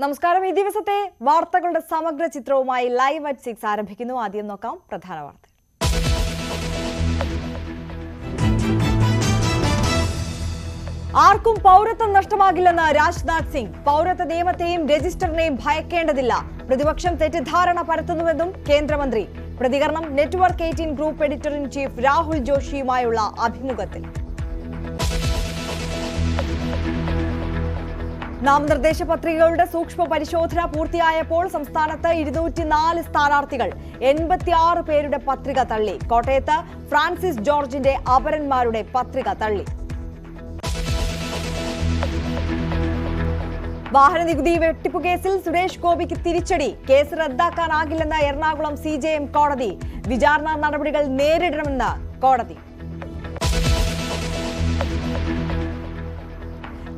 നമസ്കാരം. ഈ ദിവസത്തെ വാർത്തകളുടെ സമഗ്ര ചിത്രവുമായി ലൈവ് അറ്റ് 6 ആരംഭിക്കുന്നു. ആദ്യം നോക്കാം പ്രധാന വാർത്തകൾ. ആർക്കും പൗരത്വം നഷ്ടമാകില്ലെന്ന് രാജ്നാഥ് സിംഗ്. പൗരത്വ നിയമത്തെയും രജിസ്റ്ററിനെയും ഭയക്കേണ്ടതില്ല. പ്രതിപക്ഷം തെറ്റിദ്ധാരണ പരത്തുന്നുവെന്നും കേന്ദ്രമന്ത്രി. പ്രതികരണം network 18 group editor in chief Rahul ജോഷിയുമായുള്ള അഭിമുഖത്തിൽ. നാമനിർദ്ദേശ പത്രികകളുടെ സൂക്ഷ്മ പരിശോധന പൂർത്തിയായപ്പോൾ സംസ്ഥാനത്ത് 204 സ്ഥാനാർത്ഥികൾ 86 പേരുടെ പത്രിക തള്ളി. കോട്ടയത്ത് ഫ്രാൻസിസ് ജോർജിന്റെ അപരന്മാരുടെ പത്രിക തള്ളി. വാഹന നികുതി വെട്ടിപ്പ് കേസിൽ സുരേഷ് ഗോപിക്ക് തിരിച്ചടി. കേസ് റദ്ദാക്കാനാകില്ലെന്ന് എറണാകുളം CJM കോടതി. വിചാരണ നടപടികൾ നേരിടണമെന്ന് കോടതി.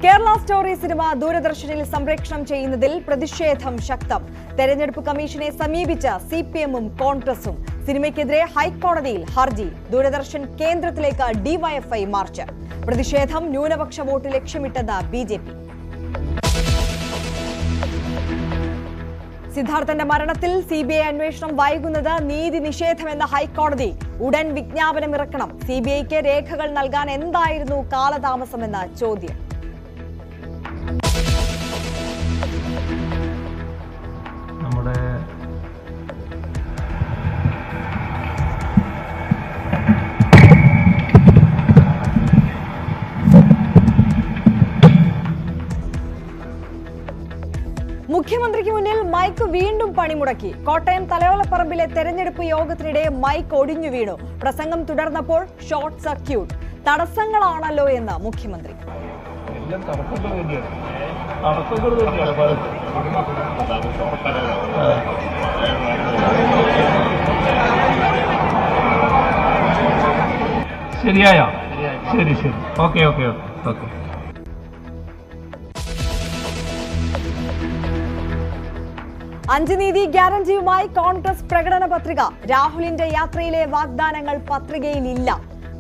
കേരള സ്റ്റോറി സിനിമ ദൂരദർശനിൽ സംപ്രേഷണം ചെയ്യുന്നതിൽ പ്രതിഷേധം ശക്തം. തെരഞ്ഞെടുപ്പ് കമ്മീഷനെ സമീപിച്ച CPM-ഉം കോൺഗ്രസും. സിനിമയ്ക്കെതിരെ ഹൈക്കോടതിയിൽ ഹർജി. ദൂരദർശൻ കേന്ദ്രത്തിലേക്ക് DYFI മാർച്ച്. പ്രതിഷേധം ന്യൂനപക്ഷ വോട്ട് ലക്ഷ്യമിട്ടെന്ന് BJP. സിദ്ധാർത്ഥന്റെ മരണത്തിൽ CBI അന്വേഷണം വൈകുന്നത് നീതി നിഷേധമെന്ന ഹൈക്കോടതി. ഉടൻ വിജ്ഞാപനമിറക്കണം. CBIക്ക് രേഖകൾ നൽകാൻ എന്തായിരുന്നു കാലതാമസമെന്ന ചോദ്യം. മുഖ്യമന്ത്രിക്ക് മുന്നിൽ മൈക്ക് വീണ്ടും പണിമുടക്കി. കോട്ടയം തലയോലപ്പറമ്പിലെ തെരഞ്ഞെടുപ്പ് യോഗത്തിനിടെ മൈക്ക് ഒടിഞ്ഞു വീണു. പ്രസംഗം തുടർന്നപ്പോൾ ഷോർട്ട് സർക്യൂട്ട്. തടസ്സങ്ങളാണല്ലോ എന്ന് മുഖ്യമന്ത്രി. ശരിയായോ? ശരി ശരി, ഓക്കെ ഓക്കെ ഓക്കെ. അഞ്ച് നീതി ഗ്യാരണ്ടിയുമായി കോൺഗ്രസ് പ്രകടന പത്രിക. രാഹുലിന്റെ യാത്രയിലെ വാഗ്ദാനങ്ങൾ പത്രികയിൽ ഇല്ല.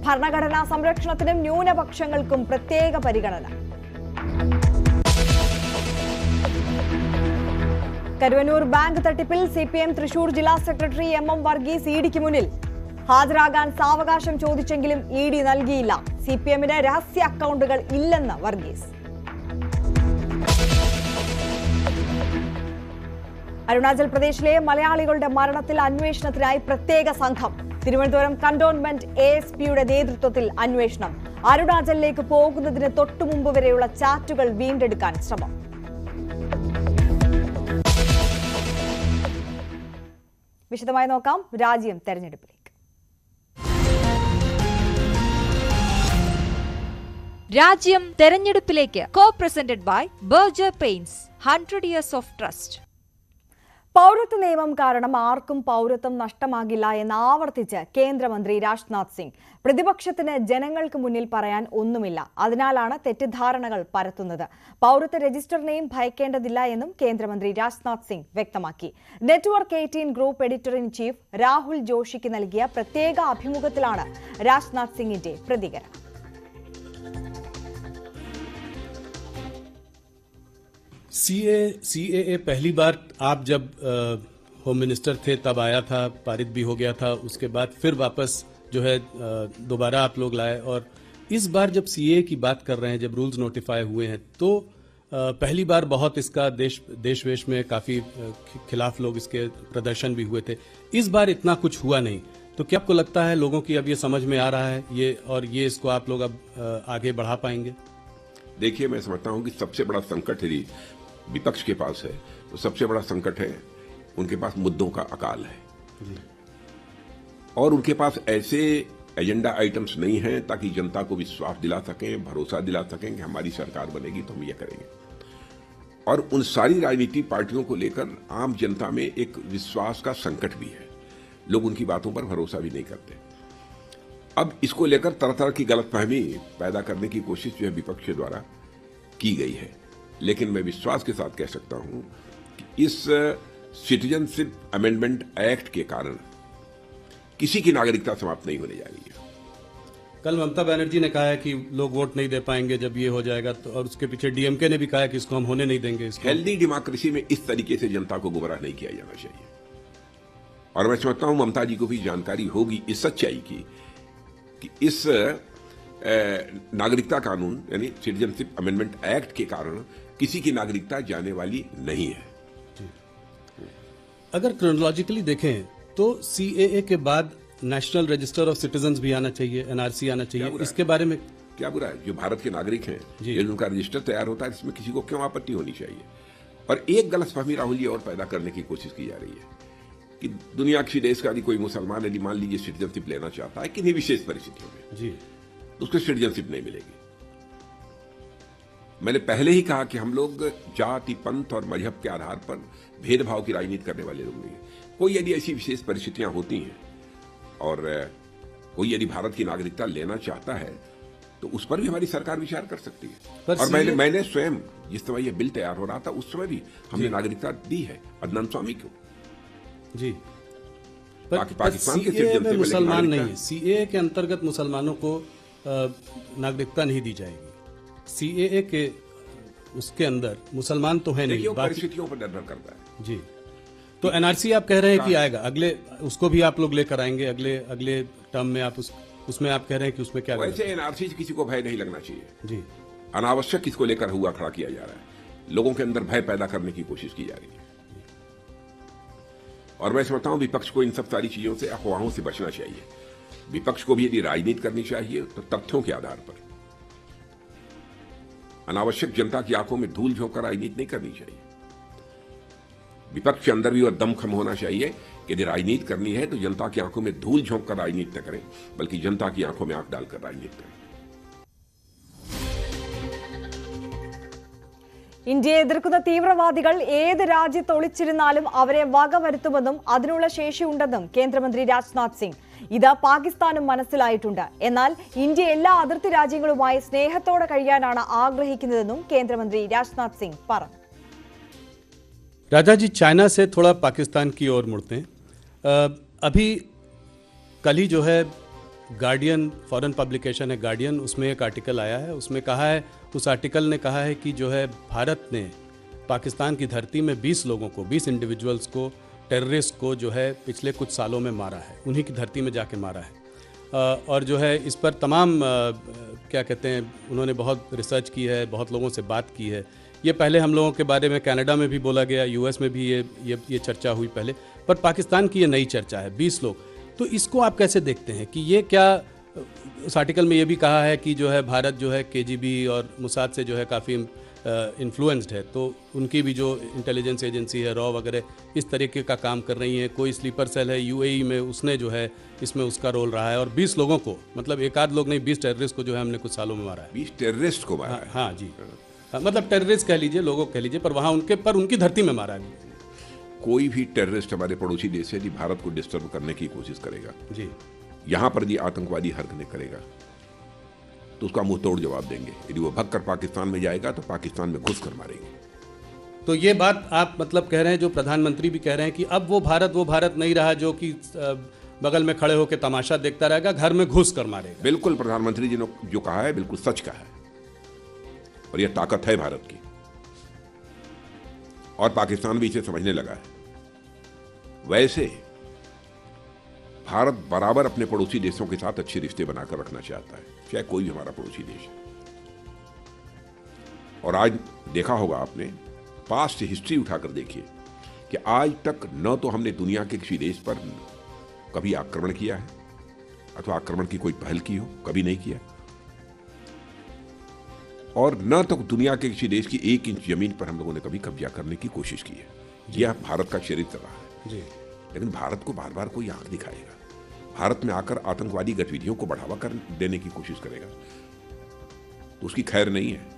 ഭരണഘടനാ സംരക്ഷണത്തിനും ന്യൂനപക്ഷങ്ങൾക്കും പ്രത്യേക പരിഗണന. കരുവന്നൂർ ബാങ്ക് തട്ടിപ്പിൽ CPM തൃശൂർ ജില്ലാ സെക്രട്ടറി MM വർഗീസ് EDക്ക് മുന്നിൽ. ഹാജരാകാൻ സാവകാശം ചോദിച്ചെങ്കിലും ED നൽകിയില്ല. CPM-ന് രഹസ്യ അക്കൗണ്ടുകൾ ഇല്ലെന്ന് വർഗീസ്. അരുണാചൽ പ്രദേശിലെ മലയാളികളുടെ മരണത്തിൽ അന്വേഷണത്തിനായി പ്രത്യേക സംഘം. തിരുവനന്തപുരം കന്റോൺമെന്റ് ASPയുടെ നേതൃത്വത്തിൽ അന്വേഷണം. അരുണാചലിലേക്ക് പോകുന്നതിന് തൊട്ടുമുമ്പ് വരെയുള്ള ചാറ്റുകൾ വീണ്ടെടുക്കാൻ ശ്രമം. വിശദമായി നോക്കാം രാജ്യം തെരഞ്ഞെടുപ്പിലേക്ക്. രാജ്യം തെരഞ്ഞെടുപ്പിലേക്ക് co-presented by Berger Paints 100 years of trust. പൗരത്വ നിയമം കാരണം ആർക്കും പൗരത്വം നഷ്ടമാകില്ല എന്ന് ആവർത്തിച്ച് കേന്ദ്രമന്ത്രി രാജ്നാഥ് സിംഗ്. പ്രതിപക്ഷത്തിന് ജനങ്ങൾക്ക് മുന്നിൽ പറയാൻ ഒന്നുമില്ല. അതിനാലാണ് തെറ്റിദ്ധാരണകൾ പരത്തുന്നത്. പൗരത്വ രജിസ്റ്ററിനെയും ഭയക്കേണ്ടതില്ല എന്നും കേന്ദ്രമന്ത്രി രാജ്നാഥ് സിംഗ് വ്യക്തമാക്കി. Network 18 group editor in chief Rahul ജോഷിക്ക് നൽകിയ പ്രത്യേക അഭിമുഖത്തിലാണ് രാജ്നാഥ് സിംഗിന്റെ പ്രതികരണം. CAA पहली बार आप जब होम मिनिस्टर थे तब आया था, पारित भी हो गया था. उसके बाद फिर वापस जो है दोबारा आप लोग लाए. और इस बार जब CAA की बात कर रहे हैं, जब रूल्स नोटिफाई हुए हैं, तो पहली बार बहुत इसका देश वेश में काफी खिलाफ लोग इसके प्रदर्शन भी हुए थे. इस बार इतना कुछ हुआ नहीं. तो क्या आपको लगता है लोगों की अब ये समझ में आ रहा है ये, और ये इसको आप लोग अब आगे बढ़ा पाएंगे? देखिए, मैं समझता हूं कि सबसे बड़ा संकट यदि विपक्ष के पास है तो सबसे बड़ा संकट है उनके पास मुद्दों का अकाल है और उनके पास ऐसे एजेंडा आइटम्स नहीं हैं ताकि जनता को विश्वास दिला सकें, भरोसा दिला सकें कि हमारी सरकार बनेगी तो हम ये करेंगे. और उन सारी राजनीतिक पार्टियों को लेकर आम जनता में एक विश्वास का संकट भी है. लोग उनकी बातों पर भरोसा भी नहीं करते. अब इसको लेकर तरह तरह की गलतफहमी पैदा करने की कोशिश जो है विपक्ष के द्वारा की गई है. लेकिन मैं विश्वास के साथ कह सकता हूं कि इस सिटीजनशिप अमेंडमेंट एक्ट के कारण किसी की नागरिकता समाप्त नहीं होने जा रही है. कल ममता बनर्जी ने कहा है कि लोग वोट नहीं दे पाएंगे जब ये हो जाएगा, तो और उसके पीछे डीएमके ने भी कहा है कि इसको हम होने नहीं देंगे। हेल्दी डेमोक्रेसी में इस तरीके से जनता को गुमराह नहीं किया जाना चाहिए। और मैं समझता हूं ममता जी को भी जानकारी होगी इस सच्चाई की कि इस नागरिकता कानून यानी सिटीजनशिप अमेंडमेंट एक्ट के कारण किसी की नागरिकता जाने वाली नहीं है। अगर क्रोनोलॉजिकली देखें तो सीएए के बाद नेशनल रजिस्टर ऑफ सिटीजन्स भी आना चाहिए, एनआरसी आना चाहिए, इसके बारे में क्या बुरा है? जो भारत के नागरिक हैं, ये उनका रजिस्टर तैयार होता है, इसमें किसी को क्यों आपत्ति होनी चाहिए? और एक गलतफहमी राहुल जी और पैदा करने की कोशिश की जा रही है कि दुनिया किसी देश का यदि कोई मुसलमान यदि मान लीजिए सिटीजनशिप लेना चाहता है किन्हीं विशेष परिस्थितियों में जी, तो उसको सिटीजनशिप नहीं मिलेगी। मैंने पहले ही कहा कि हम लोग जाति, पंथ और मजहब के आधार पर भेदभाव की राजनीति करने वाले लोग नहीं हैं। कोई यदि ऐसी विशेष परिस्थितियां होती हैं और कोई यदि भारत की नागरिकता लेना चाहता है तो उस पर भी हमारी सरकार विचार कर सकती है। और मैंने स्वयं जिस समय यह बिल तैयार हो रहा था उस समय भी हमने नागरिकता दी है अदनान स्वामी को जी। पाकिस्तान के सीएए में मुसलमान नहीं है, सीएए के अंतर्गत मुसलमानों को नागरिकता नहीं दी जाएगी। सीएए के उसके अंदर मुसलमान तो है नहीं, परिस्थितियों पर निर्भर करता है जी। तो एनआरसी आप कह रहे हैं कि आएगा अगले, उसको भी आप लोग लेकर आएंगे अगले टर्म में। आप उसमें आप कह रहे हैं कि उसमें क्या वैसे एनआरसी से किसी को भय नहीं लगना चाहिए जी। अनावश्यक इसको लेकर हुआ खड़ा किया जा रहा है, लोगों के अंदर भय पैदा करने की कोशिश की जा रही है। और मैं समझता हूं विपक्ष को इन सब सारी चीजों से, अफवाहों से बचना चाहिए। विपक्ष को भी यदि राजनीति करनी चाहिए तो तथ्यों के आधार पर, अनावश्यक जनता की आंखों में धूल झोंक कर राजनीति नहीं करनी चाहिए। विपक्ष के अंदर भी और दमखम होना चाहिए कि यदि राजनीति करनी है तो जनता की आंखों में धूल झोंक कर राजनीति न करें, बल्कि जनता की आंखों में आंख डालकर राजनीति करें। ഇന്ത്യയെ എതിർക്കുന്ന തീവ്രവാദികൾ ഏത് രാജ്യത്ത് ഒളിച്ചിരുന്നാലും അവരെ വകവരുത്തുമെന്നും അതിനുള്ള ശേഷിയുണ്ടെന്നും കേന്ദ്രമന്ത്രി രാജ്നാഥ് സിംഗ്. ഇത് പാകിസ്ഥാനും മനസ്സിലായിട്ടുണ്ട്. എന്നാൽ ഇന്ത്യ എല്ലാ അതിർത്തി രാജ്യങ്ങളുമായി സ്നേഹത്തോടെ കഴിയാനാണ് ആഗ്രഹിക്കുന്നതെന്നും കേന്ദ്രമന്ത്രി രാജ്നാഥ് സിംഗ് പറഞ്ഞു. राजा जी, चाइना से थोड़ा पाकिस्तान की ओर मुड़ते हैं। अभी कल ही जो है गार्डियन, फॉरेन पब्लिकेशन है गार्डियन, उसमें एक आर्टिकल आया है। उसमें कहा है, उस आर्टिकल ने कहा है कि जो है भारत ने पाकिस्तान की धरती में 20 लोगों को, 20 इंडिविजुअल्स को, टेररिस्ट को जो है पिछले कुछ सालों में मारा है, उन्हीं की धरती में जाके मारा है। और जो है इस पर तमाम क्या कहते हैं, उन्होंने बहुत रिसर्च की है, बहुत लोगों से बात की है। ये पहले हम लोगों के बारे में कनाडा में भी बोला गया, यूएस में भी ये चर्चा हुई पहले, पर पाकिस्तान की ये नई चर्चा है, 20 लोग। तो इसको आप कैसे देखते हैं कि ये क्या, उस आर्टिकल में ये भी कहा है कि जो है भारत जो है केजीबी और मुसाद से जो है काफ़ी इन्फ्लुएंस्ड है, तो उनकी भी जो इंटेलिजेंस एजेंसी है, रॉ वगैरह इस तरीके का काम कर रही है। कोई स्लीपर सेल है यूएई में, उसने जो है इसमें उसका रोल रहा है। और 20 लोगों को, मतलब एक आध लोग नहीं, 20 टेररिस्ट को जो है हमने कुछ सालों में मारा है। 20 टेररिस्ट को मारा है? हाँ जी, मतलब टेररिस्ट कह लीजिए, लोगों कह लीजिए, पर वहाँ उनकी धरती में मारा है। कोई भी टेररिस्ट हमारे पड़ोसी देश से यदि भारत को डिस्टर्ब करने की कोशिश करेगा जी, यहां पर यदि आतंकवादी हरकतें करेगा तो उसका मुंह तोड़ जवाब देंगे। यदि वो भगकर पाकिस्तान में जाएगा तो पाकिस्तान में घुस कर मारेंगे। तो ये बात आप मतलब कह रहे हैं, जो प्रधानमंत्री भी कह रहे हैं कि अब वो भारत नहीं रहा जो कि बगल में खड़े होकर तमाशा देखता रहेगा, घर में घुस कर मारेगा। बिल्कुल, प्रधानमंत्री जी ने जो कहा है बिल्कुल सच कहा है, और यह ताकत है भारत की, और पाकिस्तान भी इसे समझने लगा है। वैसे भारत बराबर अपने पड़ोसी देशों के साथ अच्छे रिश्ते बनाकर रखना चाहता है, चाहे कोई भी हमारा पड़ोसी देश है। और आज देखा होगा आपने, पास्ट हिस्ट्री उठाकर देखिए कि आज तक न तो हमने दुनिया के किसी देश पर कभी आक्रमण किया है अथवा आक्रमण की कोई पहल की हो, कभी नहीं किया। और न तो दुनिया के किसी देश की 1 इंच जमीन पर हम लोगों ने कभी कब्जा करने की कोशिश की है। यह भारत का चरित्र रहा है जी। लेकिन भारत को बार बार कोई आंख दिखाएगा, भारत में आकर आतंकवादी गतिविधियों को बढ़ावा कर देने की कोशिश करेगा, तो उसकी खैर नहीं है।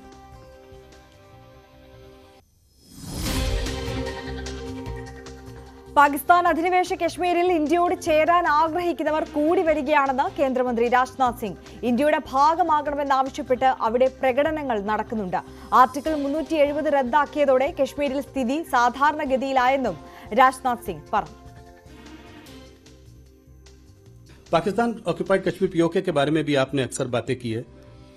പാകിസ്ഥാൻ അധിനിവേശ കശ്മീരിൽ ഇന്ത്യയോട് ചേരാൻ ആഗ്രഹിക്കുന്നവർ കൂടി വരികയാണെന്ന് കേന്ദ്രമന്ത്രി രാജ്നാഥ് സിംഗ്. ഇന്ത്യയുടെ ഭാഗമാകണമെന്നാവശ്യപ്പെട്ട് അവിടെ പ്രകടനങ്ങൾ നടക്കുന്നുണ്ട്. ആർട്ടിക്കിൾ 370 റദ്ദാക്കിയതോടെ കശ്മീരിൽ സ്ഥിതി സാധാരണഗതിയിലായെന്നും രാജ്നാഥ് സിംഗ് പറഞ്ഞു. पाकिस्तान ऑक्यूपाइड कश्मीर पीओके के बारे में भी आपने अक्सर बातें की है,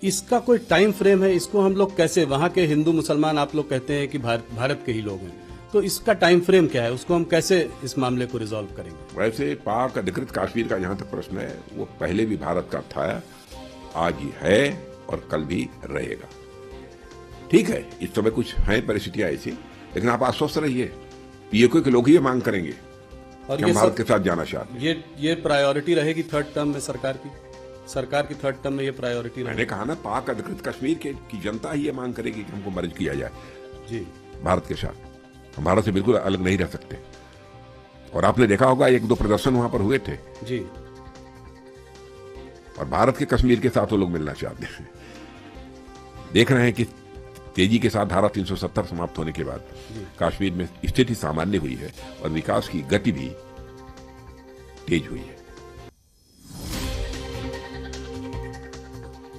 इसका कोई टाइम फ्रेम है? इसको हम लोग कैसे, वहां के हिंदू मुसलमान आप लोग कहते हैं कि भारत के ही लोग हैं, तो इसका टाइम फ्रेम क्या है? उसको हम कैसे इस मामले को रिजॉल्व करेंगे? वैसे पाक अधिकृत कश्मीर का जहां तक प्रश्न है, वो पहले भी भारत का था, आज ही है और कल भी रहेगा। ठीक है, इस समय कुछ है परिस्थितियां ऐसी, लेकिन आप आश्वस्त रहिए, पीओके के लोग ही ये मांग करेंगे और कि हम भारत के साथ जाना चाहते हैं। ये प्रायोरिटी रहेगी थर्ड टर्म में सरकार की थर्ड टर्म में ये प्रायोरिटी रहेगी। मैंने कहा ना, पाक अधिकृत कश्मीर की जनता ही ये मांग करेगी कि हमको मर्ज किया जाए जी भारत के साथ। हम भारत से बिल्कुल अलग नहीं रह सकते। और आपने देखा होगा 1-2 प्रदर्शन वहां पर हुए थे जी, और भारत के कश्मीर के साथ वो लोग मिलना चाहते हैं। देख रहे हैं कि तेजी के साथ धारा 370 समाप्त होने के बाद कश्मीर में स्थिति सामान्य हुई है और विकास की गति भी तेज हुई है।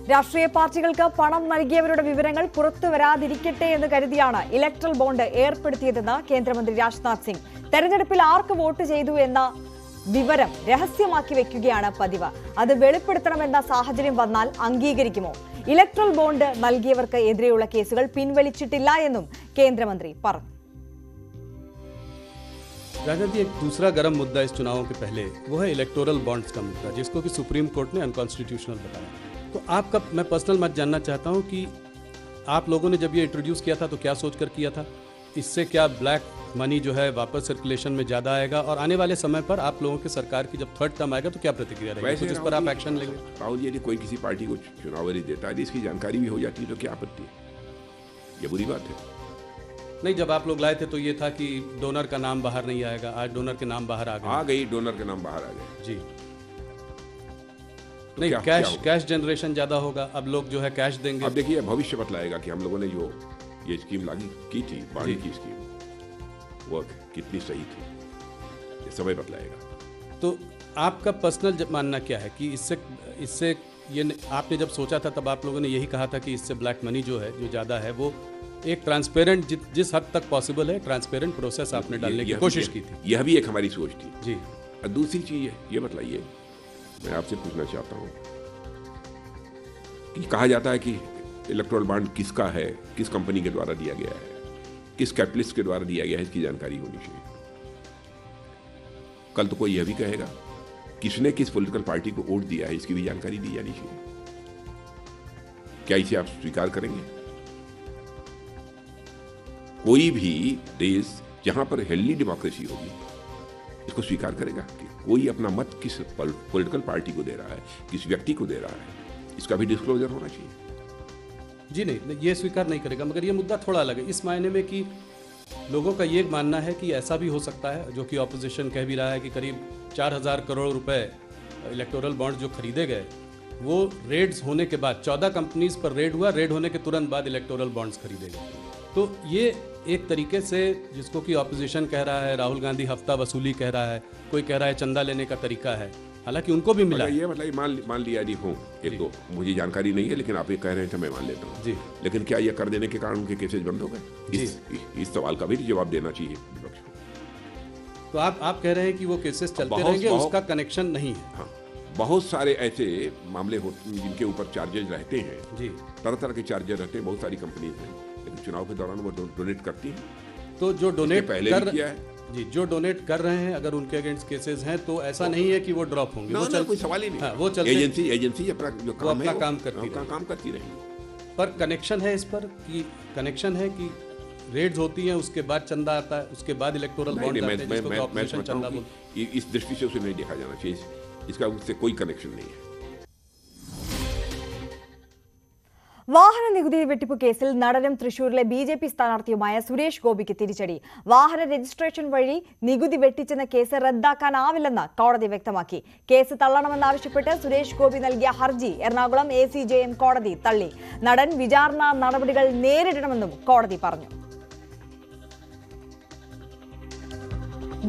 രാഷ്ട്രീയ പാർട്ടികൾക്ക് പണം നൽകിയവരുടെ വിവരങ്ങൾ പുറത്തു വരാതിരിക്കട്ടെ എന്ന് കരുതിയാണ് ഇലക്ട്രൽ ബോണ്ട് ഏർപ്പെടുത്തിയതെന്ന് കേന്ദ്രമന്ത്രി രാജ്നാഥ് സിംഗ്. തെരഞ്ഞെടുപ്പിൽ ആർക്ക് വോട്ട് ചെയ്തു എന്ന വിവരം രഹസ്യമാക്കി വെക്കുകയാണ് പതിവ്. അത് വെളിപ്പെടുത്തണമെന്ന സാഹചര്യം വന്നാൽ അംഗീകരിക്കുമോ? ഇലക്ട്രൽ ബോണ്ട് നൽകിയവർക്ക് എതിരെയുള്ള കേസുകൾ പിൻവലിച്ചിട്ടില്ല എന്നും കേന്ദ്രമന്ത്രി പറഞ്ഞു. राजनाथ जी, एक दूसरा गर्म मुद्दा इस चुनावों के पहले वो है इलेक्टोरल बॉन्ड्स का मुद्दा, जिसको कि सुप्रीम कोर्ट ने अनकॉन्स्टिट्यूशनल बताया। तो आपका मैं पर्सनल मत जानना चाहता हूं कि आप लोगों ने जब ये इंट्रोड्यूस किया था तो क्या सोचकर किया था? इससे क्या ब्लैक मनी जो है वापस सर्कुलेशन में ज्यादा आएगा, और आने वाले समय पर आप लोगों की सरकार की जब थर्ड टर्म आएगा तो क्या प्रतिक्रिया रहेगी? कुछ इस पर आप एक्शन लेंगे? राहुल जी, यदि कोई किसी पार्टी को चुनाव देता है, इसकी जानकारी भी हो जाती है, तो क्या आपत्ति है? ये बुरी बात है? नहीं, जब आप लोग लाए थे तो ये था कि डोनर का नाम बाहर नहीं आएगा, आज डोनर के नाम बाहर आ गई, डोनर के नाम बाहर आ गए जी। तो नहीं, क्या कैश जनरेशन ज्यादा होगा, अब लोग जो है कैश देंगे। अब देखिए, भविष्य बतलाएगा कि हम लोगों ने जो ये स्कीम लागू की थी, बाड़ी की स्कीम, वो कितनी सही थी, ये समय बतलाएगा। तो आपका पर्सनल मानना क्या है कि इससे ये आपने जब सोचा था तब आप लोगों ने यही कहा था कि इससे ब्लैक मनी जो है, जो ज्यादा है, वो एक ट्रांसपेरेंट जिस हद तक पॉसिबल है ट्रांसपेरेंट प्रोसेस आपने डालने की कोशिश की थी। यह भी एक हमारी सोच थी जी। और दूसरी चीज है, ये बताइए, मैं आपसे पूछना चाहता हूं कि कहा जाता है कि इलेक्टोरल बॉन्ड किसका है, किस कंपनी के द्वारा दिया गया है, किस कैपिटलिस्ट के द्वारा दिया गया है, इसकी जानकारी होनी चाहिए। कल तो कोई यह भी कहेगा किसने किस पॉलिटिकल पार्टी को वोट दिया है, इसकी भी जानकारी दी जानी चाहिए। क्या इसे आप स्वीकार करेंगे? कोई भी देश जहां पर हेल्दी डेमोक्रेसी होगी इसको स्वीकार करेगा कि कोई अपना मत किस पॉलिटिकल पार्टी को दे रहा है, किस व्यक्ति को दे रहा है, इसका भी डिस्क्लोजर होना चाहिए। जी नहीं, ये स्वीकार नहीं करेगा, मगर ये मुद्दा थोड़ा अलग है इस मायने में कि लोगों का ये मानना है कि ऐसा भी हो सकता है, जो कि ऑपोजिशन कह भी रहा है, कि करीब 4,000 करोड़ रुपए इलेक्टोरल बॉन्ड जो खरीदे गए वो रेड्स होने के बाद 14 कंपनीज पर रेड हुआ, रेड होने के तुरंत बाद इलेक्टोरल बॉन्ड्स खरीदे गए। तो ये एक तरीके से, जिसको कि ऑपोजिशन कह रहा है, राहुल गांधी हफ्ता वसूली कह रहा है, कोई कह रहा है चंदा लेने का तरीका है, हालांकि उनको भी मिला। ये मतलब मान लिया यदि हो एक दो, मुझे जानकारी नहीं है, लेकिन आप ये कह रहे हैं तो मैं मान लेता हूँ जी। लेकिन क्या ये कर देने के कारण उनके केसेज बंद हो गए? इस सवाल का भी जवाब देना चाहिए विपक्ष को। तो आप कह रहे हैं कि वो केसेस चलते रहेंगे, उसका कनेक्शन नहीं है? हाँ, बहुत सारे ऐसे मामले होते हैं जिनके ऊपर चार्जेज रहते हैं जी, तरह तरह के चार्जेस रहते हैं बहुत सारी कंपनीज में, लेकिन चुनाव के दौरान वो डोनेट करती हैं। तो जो डोनेट पहले भी किया है जी, जो डोनेट कर रहे हैं, अगर उनके अगेंस्ट केसेस हैं तो ऐसा नहीं है कि वो ड्रॉप होंगे, वो कोई सवाल ही नहीं। हाँ, वो चलते, एजेंसी अपना जो काम है काम करती रहेगी। पर कनेक्शन है इस पर कि कनेक्शन है कि रेड्स होती हैं, उसके बाद चंदा आता है, उसके बाद इलेक्टोरल बॉन्ड आते हैं, जिसको ऑपोजिशन चंदा बोलते हैं। इस दृष्टि से उसे नहीं देखा जाना चाहिए, इसका उससे कोई कनेक्शन नहीं है। വാഹന നികുതി വെട്ടിപ്പ് കേസിൽ നടനും തൃശൂരിലെ ബിജെപി സ്ഥാനാർത്ഥിയുമായ സുരേഷ് ഗോപിക്ക് തിരിച്ചടി. വാഹന രജിസ്ട്രേഷൻ വഴി നികുതി വെട്ടിച്ചെന്ന കേസ് റദ്ദാക്കാനാവില്ലെന്ന് കോടതി വ്യക്തമാക്കി. കേസ് തള്ളണമെന്നാവശ്യപ്പെട്ട് സുരേഷ് ഗോപി നൽകിയ ഹർജി എറണാകുളം ACJM കോടതി തള്ളി. നടൻ വിചാരണ നടപടികൾ നേരിടണമെന്നും കോടതി പറഞ്ഞു.